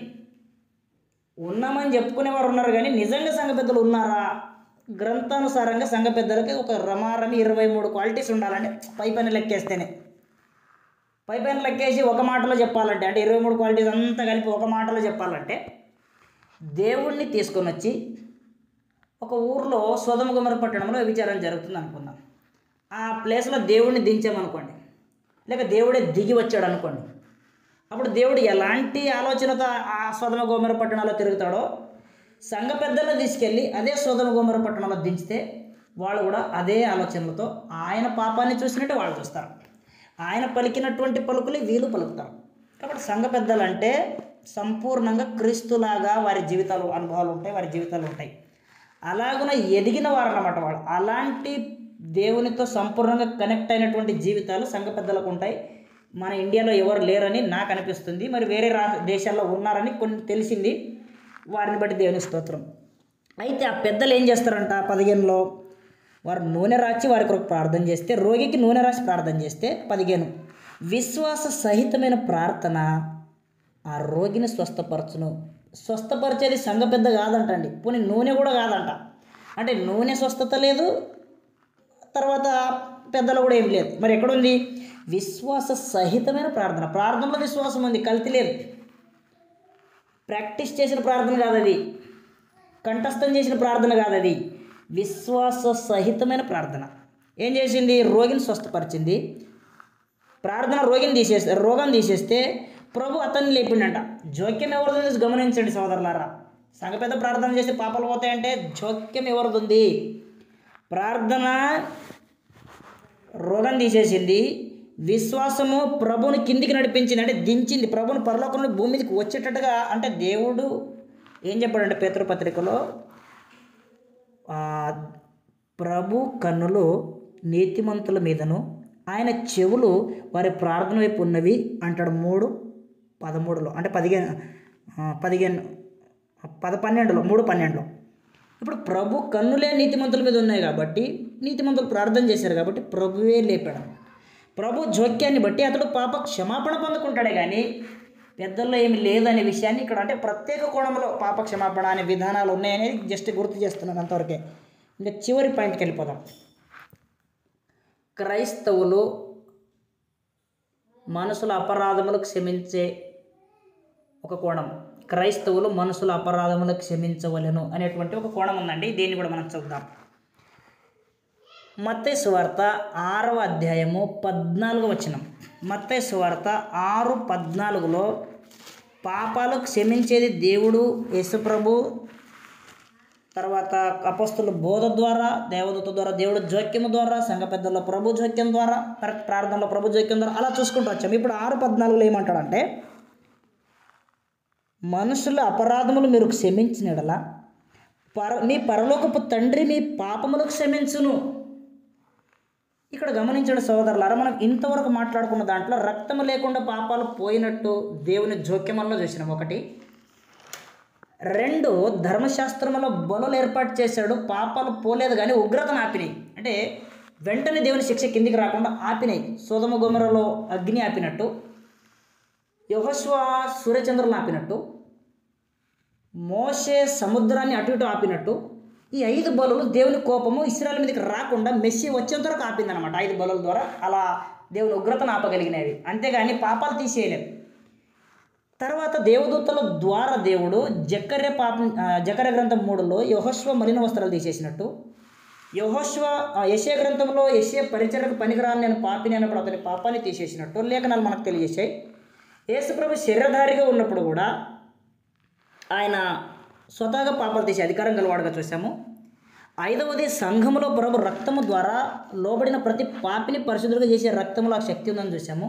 ఉన్నామని చెప్పుకునేవారు ఉన్నారు కానీ నిజంగా సంఘ పెద్దలు ఉన్నారా? గ్రంథానుసారంగా సంఘ పెద్దలకి ఒక రమారమి 23 క్వాలిటీస్ ఉండాలండి. పైపైన లెక్కేస్తేనే, పైపైన లెక్కేసి ఒక మాటలో చెప్పాలంటే, అంటే 23 క్వాలిటీస్ అంతా కలిపి ఒక మాటలో చెప్పాలంటే, దేవుణ్ణి తీసుకొని వచ్చి ఒక ఊర్లో సొదొమ గొమొర్రా పట్టణంలో వ్యభిచారం జరుగుతుంది అనుకుందాం. ఆ ప్లేస్లో దేవుడిని దించామనుకోండి, లేక దేవుడే దిగి వచ్చాడు అనుకోండి. అప్పుడు దేవుడు ఎలాంటి ఆలోచనతో ఆ సొదొమ గొమొర్రా పట్టణంలో తిరుగుతాడో సంఘ పెద్దలను తీసుకెళ్ళి అదే సొదొమ గొమొర్రా పట్టణంలో దించితే వాళ్ళు కూడా అదే ఆలోచనలతో ఆయన పాపాన్ని చూసినట్టు వాళ్ళు చూస్తారు. ఆయన పలికినటువంటి పలుకులు వీళ్ళు పలుకుతారు. కాబట్టి సంఘ పెద్దలు అంటే సంపూర్ణంగా క్రీస్తులాగా వారి జీవితాలు అనుభవాలు ఉంటాయి, వారి జీవితాలు ఉంటాయి. అలాగున ఎదిగిన వారు అన్నమాట వాళ్ళు. అలాంటి దేవునితో సంపూర్ణంగా కనెక్ట్ అయినటువంటి జీవితాలు సంఘ పెద్దలకు ఉంటాయి. మన ఇండియాలో ఎవరు లేరని నాకు అనిపిస్తుంది. మరి వేరే దేశాల్లో ఉన్నారని కొన్ని తెలిసింది. వారిని బట్టి దేవుని స్తోత్రం. అయితే ఆ పెద్దలు ఏం చేస్తారంట 15లో, వారు నూనె రాచి వారి కొరకు ప్రార్థన చేస్తే, రోగికి నూనె రాసి ప్రార్థన చేస్తే 15 విశ్వాస సహితమైన ప్రార్థన ఆ రోగిని స్వస్థపరచును. స్వస్థపరిచేది సంఘ పెద్ద కాదంటండి, పోనీ నూనె కూడా కాదంట. అంటే నూనె స్వస్థత లేదు, తర్వాత పెద్దలు కూడా ఏం లేదు. మరి ఎక్కడుంది? విశ్వాస సహితమైన ప్రార్థన. ప్రార్థనలో విశ్వాసం ఉంది, కల్తీ లేదు. ప్రాక్టీస్ చేసిన ప్రార్థన కాదు అది, కంఠస్థం చేసిన ప్రార్థన కాదు అది, విశ్వాస సహితమైన ప్రార్థన. ఏం చేసింది? రోగిని స్వస్థపరిచింది. ప్రార్థన రోగం తీసేస్తే ప్రభు అతన్ని లేపిండంట. జోక్యం ఎవరిది గమనించండి సోదరులారా. సంఘ పెద్ద ప్రార్థన చేస్తే పాపాలు పోతాయంటే జోక్యం ఎవరిది? ప్రార్థన రోగం తీసేసింది, విశ్వాసము ప్రభుని కిందికి నడిపించింది, అంటే దించింది. ప్రభుని పరలోకం నుండి భూమి మీదకి వచ్చేటట్టుగా. అంటే దేవుడు ఏం చెప్పాడంటే పేతురు పత్రికలో, ప్రభు కన్నులు నీతిమంతుల మీదను ఆయన చెవులు వారి ప్రార్థన వైపు ఉన్నవి అంటాడు 3:13లో, అంటే 3:12లో. ఇప్పుడు ప్రభు కన్నులే నీతిమంతుల మీద ఉన్నాయి కాబట్టి, నీతిమంతులు ప్రార్థన చేశారు కాబట్టి ప్రభువే లేపాడు. ప్రభు జోక్యాన్ని బట్టి అతడు పాప క్షమాపణ పొందుకుంటాడే కానీ పెద్దల్లో ఏమి లేదనే విషయాన్ని ఇక్కడ, అంటే ప్రత్యేక కోణంలో పాప క్షమాపణ అనే విధానాలు ఉన్నాయనేది జస్ట్ గుర్తు చేస్తున్నాను అంతవరకే. ఇంకా చివరి పాయింట్కి వెళ్ళిపోదాం. క్రైస్తవులు మనుషుల అపరాధములు క్షమించే ఒక కోణం, క్రైస్తవులు మనుషుల అపరాధములు క్షమించవలెను అనేటువంటి ఒక కోణం ఉందండి. దీన్ని కూడా మనం చూద్దాం. మత్తయి సువార్త 6వ అధ్యాయము 14వ వచనం. మత్తయి సువార్త 6:14లో పాపాలు క్షమించేది దేవుడు యేసుప్రభు, తర్వాత అపొస్తలుల బోధ ద్వారా, దేవదూత ద్వారా, దేవుడు జోక్యము ద్వారా, సంఘ పెద్దల్లో ప్రభు జోక్యం ద్వారా, ప్రార్థనలో ప్రభు జోక్యం ద్వారా అలా చూసుకుంటూ వచ్చాము. ఇప్పుడు 6:14లో ఏమంటాడంటే, మనుషుల అపరాధములు మీరు క్షమించిన యెడల మీ పరలోకపు తండ్రి మీ పాపములు క్షమించును. ఇక్కడ గమనించండి సోదరులారా, మనం ఇంతవరకు మాట్లాడుకున్న దాంట్లో రక్తము లేకుండా పాపాలు పోయినట్టు దేవుని జోక్యమల్లో చూసినాం. 1. 2, ధర్మశాస్త్రంలో బలులు ఏర్పాటు చేశాడు, పాపాలు పోలేదు కానీ ఉగ్రతను ఆపినాయి. అంటే వెంటనే దేవుని శిక్ష కిందికి రాకుండా ఆపినాయి. సొదొమ గొమొర్రాలో అగ్ని ఆపినట్టు, యెహోషువ సూర్యచంద్రులను ఆపినట్టు, మోషే సముద్రాన్ని అటు ఇటు ఆపినట్టు ఈ 5 బలులు దేవుని కోపము ఇశ్రాయేలు మీదకి రాకుండా మెస్సీ వచ్చేంత వరకు ఆపిందనమాట. 5 బలుల ద్వారా అలా దేవుని ఉగ్రతను ఆపగలిగినవి, అంతేగాని పాపాలు తీసేయలేదు. తర్వాత దేవదూతల ద్వారా దేవుడు జకర్య గ్రంథం 3లో యెహోషువ మలిన వస్త్రాలు తీసేసినట్టు, యెషయా గ్రంథంలో యెషయా పరిచర్యకు పనికిరాని నేను పాపిని అన్నప్పుడు అతని పాపాన్ని తీసేసినట్టు లేఖనాలు మనకు తెలియజేశాయి. యేసుప్రభు శరీరధారిగా ఉన్నప్పుడు కూడా ఆయన స్వతహాగా పాపాలు తీసే అధికారం గలవాడుగా చూసాము. 5వది, సంఘములో ప్రభు రక్తము ద్వారా లోబడిన ప్రతి పాపిని పరిశుద్ధులుగా చేసే రక్తములో ఆ శక్తి ఉందని చూసాము.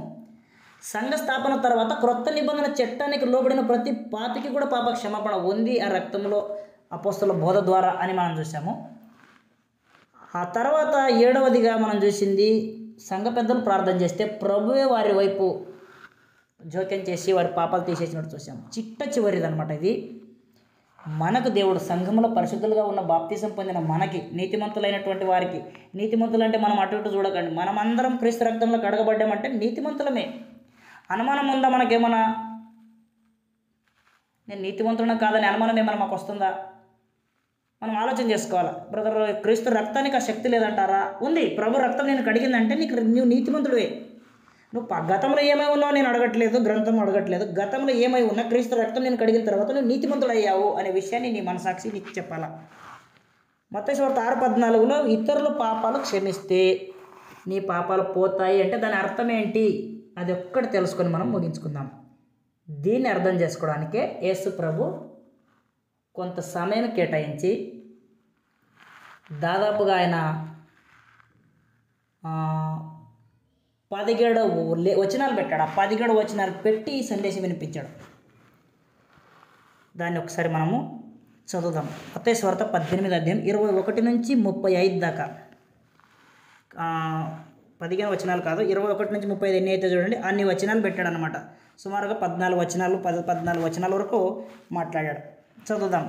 సంఘ స్థాపన తర్వాత క్రొత్త నిబంధన చట్టానికి లోబడిన ప్రతి పాపికి కూడా పాప క్షమాపణ ఉంది ఆ రక్తంలో అపొస్తలుల బోధ ద్వారా అని మనం చూసాము. ఆ తర్వాత 7వదిగా మనం చూసింది, సంఘ పెద్దలు ప్రార్థన చేస్తే ప్రభువే వారి వైపు జోక్యం చేసి వారి పాపాలు తీసేసినట్టు చూసాము. చివరిది అనమాట ఇది. మనకు దేవుడు సంఘంలో పరిశుద్ధులుగా ఉన్న బాప్తిసం పొందిన మనకి, నీతిమంతులైనటువంటి వారికి, నీతిమంతులు అంటే మనం అటు ఇటు చూడకండి, మనమందరం క్రీస్తు రక్తంలో కడగబడ్డామంటే నీతిమంతులమే. అనుమానం ఉందా మనకేమన్నా? నేను నీతిమంతులను కాదని అనుమానం ఏమైనా మాకు వస్తుందా? మనం ఆలోచన చేసుకోవాలి. బ్రదర్, క్రీస్తు రక్తానికి ఆ శక్తి లేదంటారా? ఉంది. ప్రభు రక్తం నేను కడిగిందంటే నువ్వు నీతిమంతుడివే. నువ్వు గతంలో ఏమై ఉన్నావు నేను అడగట్లేదు, గ్రంథం అడగట్లేదు. గతంలో ఏమై ఉన్నా క్రీస్తు రక్తం నేను కడిగిన తర్వాత నువ్వు నీతిమంతుడయ్యావు అనే విషయాన్ని నీ మనసాక్షి నీకు చెప్పాలా. మత్తయి సువార్త 6:14లో ఇతరుల పాపాలు క్షమిస్తే నీ పాపాలు పోతాయి అంటే దాని అర్థం ఏంటి? అది ఒక్కటి తెలుసుకొని మనం ముగించుకుందాం. దీన్ని అర్థం చేసుకోవడానికే యేసు ప్రభు కొంత సమయం కేటాయించి దాదాపుగా ఆయన 17 వచనాలు పెట్టాడు. ఆ 17 వచనాలు పెట్టి ఈ సందేశం వినిపించాడు. దాన్ని ఒకసారి మనము చదువుదాం. మత్తయి సువార్త 18వ అధ్యాయం 21 నుంచి 35 దాకా. 15 వచనాలు కాదు, 21 నుంచి 35 ఎన్ని అయితే చూడండి అన్ని వచనాలు పెట్టాడు అనమాట. సుమారుగా 14 వచనాలు 14 వచనాల వరకు మాట్లాడాడు. చదువుదాం.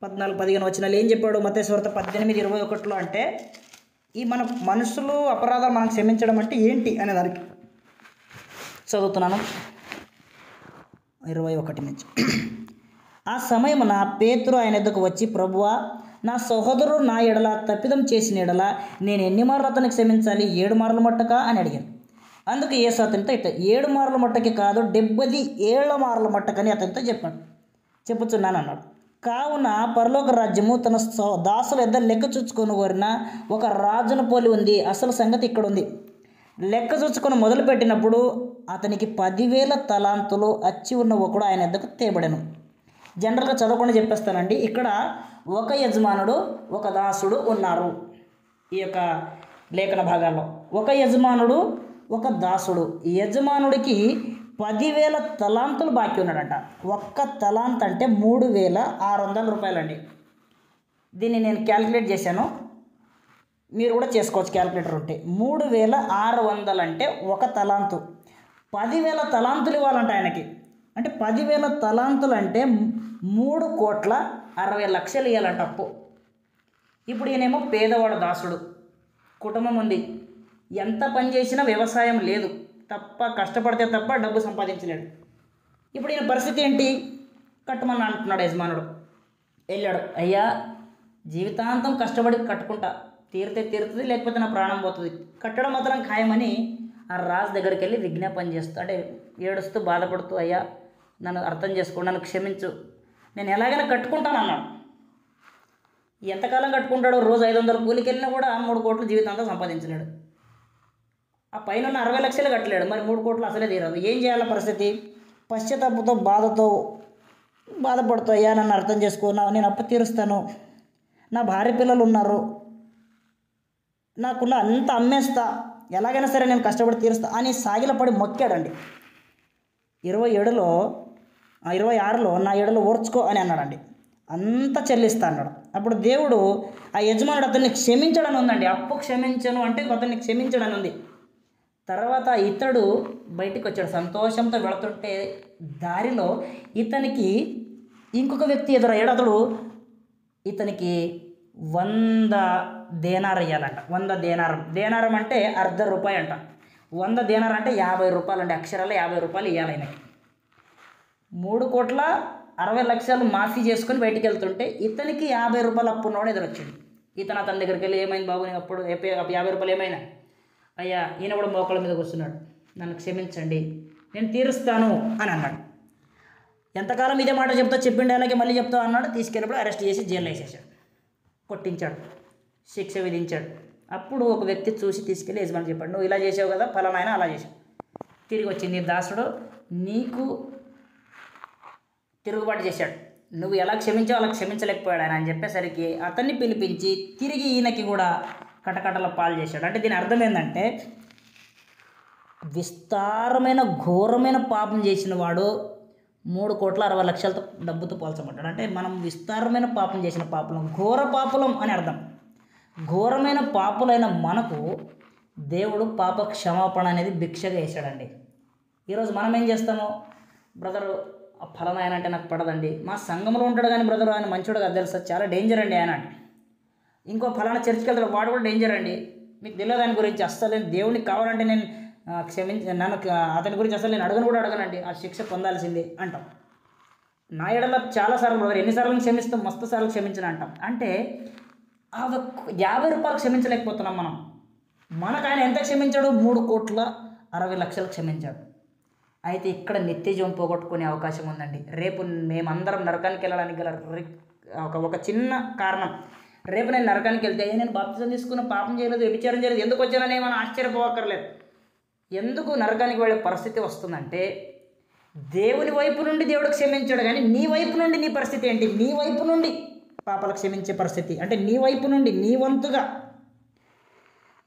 14-15 వచనాలు ఏం చెప్పాడు మత్తయి సువార్త 18:21లో అంటే ఈ మన మనుషులు అపరాధాలు మనం క్షమించడం అంటే ఏంటి అనే దానికి చదువుతున్నాను. 21 నుంచి. ఆ సమయమున పేతురు ఆయన ఎద్దకు వచ్చి, ప్రభువా, నా సహోదరుడు నా ఎడల తప్పిదం చేసిన ఎడల నేను ఎన్ని మార్లు అతనికి క్షమించాలి? 7 మార్లు మట్టకా అని అడిగాను. అందుకు యేసు అతనితో 7 మార్లు మట్టకి కాదు 77 మార్లు మట్టకని అతనితో చెప్పుచున్నాను అన్నాడు. కావున పరలోక రాజ్యము తన దాసుల ఎద్ద లెక్క చూచుకొని కోరిన ఒక రాజును పోలి ఉంది. అసలు సంగతి ఇక్కడ ఉంది. లెక్క చూచుకొని మొదలుపెట్టినప్పుడు అతనికి 10,000 తలాంతులు అచ్చి ఉన్న ఒకడు ఆయన ఎద్దకు తేబడెను. జనరల్గా చదవకుండా చెప్పేస్తానండి. ఇక్కడ ఒక యజమానుడు ఒక దాసుడు ఉన్నారు. ఈ యొక్క లేఖన భాగాల్లో ఒక యజమానుడు ఒక దాసుడు. యజమానుడికి 10,000 తలాంతులు బాకీ ఉన్నాడంట. ఒక్క తలాంత్ అంటే 3,600 రూపాయలండి. దీన్ని నేను క్యాలిక్యులేట్ చేశాను. మీరు కూడా చేసుకోవచ్చు క్యాలిక్యులేటర్ ఉంటే. 3600 అంటే 1 తలాంతు. 10,000 తలాంతులు ఇవ్వాలంట ఆయనకి. అంటే 10,000 తలాంతులు అంటే 3,60,00,000 ఇవ్వాలంట అప్పు. ఇప్పుడు ఈయనేమో పేదవాడు దాసుడు, కుటుంబం ఉంది, ఎంత పని చేసినా వ్యవసాయం లేదు, కష్టపడితే తప్ప డబ్బు సంపాదించలేడు. ఇప్పుడు ఈయన పరిస్థితి ఏంటి? కట్టమని అంటున్నాడు యజమానుడు. వెళ్ళాడు, అయ్యా జీవితాంతం కష్టపడి కట్టుకుంటా, తీరితే తీరుతుంది, లేకపోతే నా ప్రాణం పోతుంది, కట్టడం మాత్రం ఖాయమని ఆ రాజు దగ్గరికి వెళ్ళి విజ్ఞాపన చేస్తూ, అంటే ఏడుస్తూ బాధపడుతూ, అయ్యా నన్ను అర్థం చేసుకో, నన్ను క్షమించు, నేను ఎలాగైనా కట్టుకుంటాను అన్నాడు. ఎంతకాలం కట్టుకుంటాడో? రోజు 500 కూలికి వెళ్ళినా కూడా 3 కోట్లు జీవితాంతం సంపాదించలేడు. ఆ పైన 60 లక్షలు కట్టలేడు, మరి 3 కోట్లు అసలే తీరదు. ఏం చేయాల పరిస్థితి? పశ్చాత్తాపంతో బాధపడుతూ, అయ్యా నన్ను అర్థం చేసుకో, నేను అప్పు తీరుస్తాను, నా భార్య పిల్లలు ఉన్నారు, నాకున్న అంత అమ్మేస్తా, ఎలాగైనా సరే నేను కష్టపడి తీరుస్తా అని సాగిలపడి మొక్కాడండి. 26లో నా ఎడలు ఓర్చుకో అని అన్నాడండి. అంతా చెల్లిస్తా అన్నాడు. అప్పుడు దేవుడు ఆ యజమానుడు అతన్ని క్షమించడని ఉందండి. అప్పు క్షమించను అంటే అతన్ని క్షమించడని ఉంది. తర్వాత ఇతడు బయటికి వచ్చాడు, సంతోషంతో వెళుతుంటే దారిలో ఇతనికి ఇంకొక వ్యక్తి ఎదురయ్యాడు. అతడు ఇతనికి 100 దేనార్ ఇవ్వాలంట. 100 దేనారం. దేనారం అంటే ₹1/2 అంట. 100 దేనార్ అంటే ₹50 అండి. అక్షరాలు ₹50 ఇవ్వాలి ఆయనకి. 3,60,00,000 మాఫీ చేసుకొని బయటికి వెళ్తుంటే ఇతనికి ₹50 అప్పు ఉన్నవాడు ఎదురొచ్చాడు. అతని దగ్గరికి వెళ్ళి, ఏమైంది బాబు, నేను అప్పుడు ₹50 ఏమైనా? అయ్యా ఈయన కూడా మోకాళ్ళ మీద కూర్చున్నాడు, నన్ను క్షమించండి, నేను తీరుస్తాను అని అన్నాడు. ఎంతకాలం ఇదే మాట చెప్పిండు, అలాగే మళ్ళీ చెప్తావు అన్నాడు. తీసుకెళ్ళినప్పుడు అరెస్ట్ చేసి జైల్లో వేసేసాడు, కొట్టించాడు, శిక్ష విధించాడు. అప్పుడు ఒక వ్యక్తి చూసి తీసుకెళ్ళి యజమాని చెప్పాడు, నువ్వు ఇలా చేసావు కదా, ఫలానా ఆయన అలా చేసావు. తిరిగి వచ్చింది, దాసుడు నీకు తిరుగుబాటు చేశాడు, నువ్వు ఎలా క్షమించావు అలా క్షమించలేకపోయాడు ఆయన అని చెప్పేసరికి అతన్ని పిలిపించి తిరిగి ఈయనకి కూడా కటకటల పాలు చేశాడు. అంటే దీని అర్థం ఏంటంటే, విస్తారమైన ఘోరమైన పాపం చేసిన వాడు 3,60,00,000 డబ్బుతో పోల్చబడ్డాడు. అంటే మనం విస్తారమైన పాపం చేసిన పాపలం, ఘోర పాపలం అని అర్థం. ఘోరమైన పాపులైన మనకు దేవుడు పాప క్షమాపణ అనేది భిక్షగా వేశాడండి. ఈరోజు మనం ఏం చేస్తాము? బ్రదరు ఆ ఫలం ఆయన అంటే నాకు పడదండి, మా సంఘంలో ఉంటాడు కానీ బ్రదరు ఆయన మంచోడు కదా తెలుసా, చాలా డేంజర్ అండి ఆయన. ఇంకో ఫలానా చర్చికి వెళ్తాడు, వాడు కూడా డేంజర్ అండి, మీకు తెలియదు దాని గురించి అస్సలు. దేవునికి కావాలంటే నేను నన్ను అతని గురించి అసలు నేను అడగనండి, ఆ శిక్ష పొందాల్సిందే అంటాం. నా ఎడల చాలాసార్లు బ్రదర్, ఎన్నిసార్లు క్షమిస్తాం, మస్తు సార్లు క్షమించిన అంటాం. అంటే ఆ ₹50 క్షమించలేకపోతున్నాం మనం. మనకు ఆయన ఎంత క్షమించాడు? 3,60,00,000 క్షమించాడు. అయితే ఇక్కడ నిత్య జీవం పోగొట్టుకునే అవకాశం ఉందండి. రేపు మేమందరం నరకానికి వెళ్ళడానికి గల ఒక చిన్న కారణం, రేపు నేను నరకానికి వెళ్తే నేను బాప్తిజం తీసుకున్న, పాపం చేయలేదు, వ్యభిచారం చేయలేదు, ఎందుకు వచ్చానని మనం ఆశ్చర్యపోవక్కర్లేదు. ఎందుకు నరకానికి వెళ్ళే పరిస్థితి వస్తుందంటే, దేవుని వైపు నుండి దేవుడు క్షమించాడు, కానీ నీ వైపు నుండి నీ పరిస్థితి ఏంటి? నీ వైపు నుండి పాపాలు క్షమించే పరిస్థితి అంటే నీ వైపు నుండి నీ వంతుగా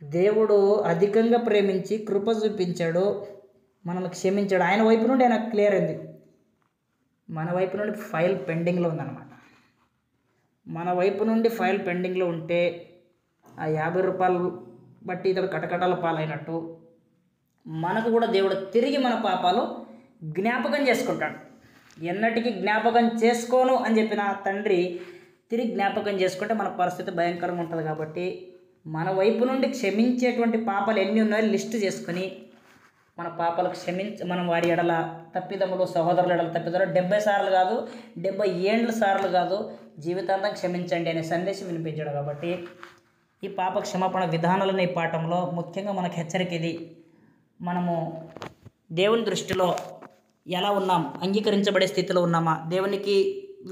దేవుడు అధికంగా ప్రేమించి కృప చూపించాడు, మనల్ని క్షమించాడు. ఆయన వైపు నుండి ఆయన క్లియర్ అయింది. మన వైపు నుండి ఫైల్ పెండింగ్లో ఉందన్నమాట. మన వైపు నుండి ఫైల్ పెండింగ్లో ఉంటే ఆ ₹50 బట్టి ఇతడు కటకటాల పాలైనట్టు మనకు కూడా దేవుడు తిరిగి మన పాపాలు జ్ఞాపకం చేసుకుంటాడు. ఎన్నటికీ జ్ఞాపకం చేసుకోను అని చెప్పిన తండ్రి తిరిగి జ్ఞాపకం చేసుకుంటే మన పరిస్థితి భయంకరంగా ఉంటుంది. కాబట్టి మన వైపు నుండి క్షమించేటువంటి పాపాలు ఎన్ని ఉన్నాయో లిస్టు చేసుకొని మన పాపాలు మనం వారి ఎడల తప్పిదములు, సహోదరుల ఎడల తప్పిదములు 70 సార్లు కాదు, 70 సార్లు కాదు, జీవితాంతం క్షమించండి అనే సందేశం వినిపించాడు. కాబట్టి ఈ పాప క్షమాపణ విధానాలనే ఈ పాఠంలో ముఖ్యంగా మనకు హెచ్చరిక ఇది. మనము దేవుని దృష్టిలో ఎలా ఉన్నాం? అంగీకరించబడే స్థితిలో ఉన్నామా? దేవునికి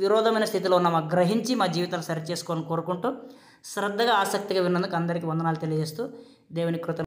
విరోధమైన స్థితిలో ఉన్నామా? గ్రహించి మా జీవితాలు సరిచేసుకోవాలని కోరుకుంటూ శ్రద్ధగా ఆసక్తిగా విన్నందుకు అందరికీ వందనాలు తెలియజేస్తూ దేవుని కృత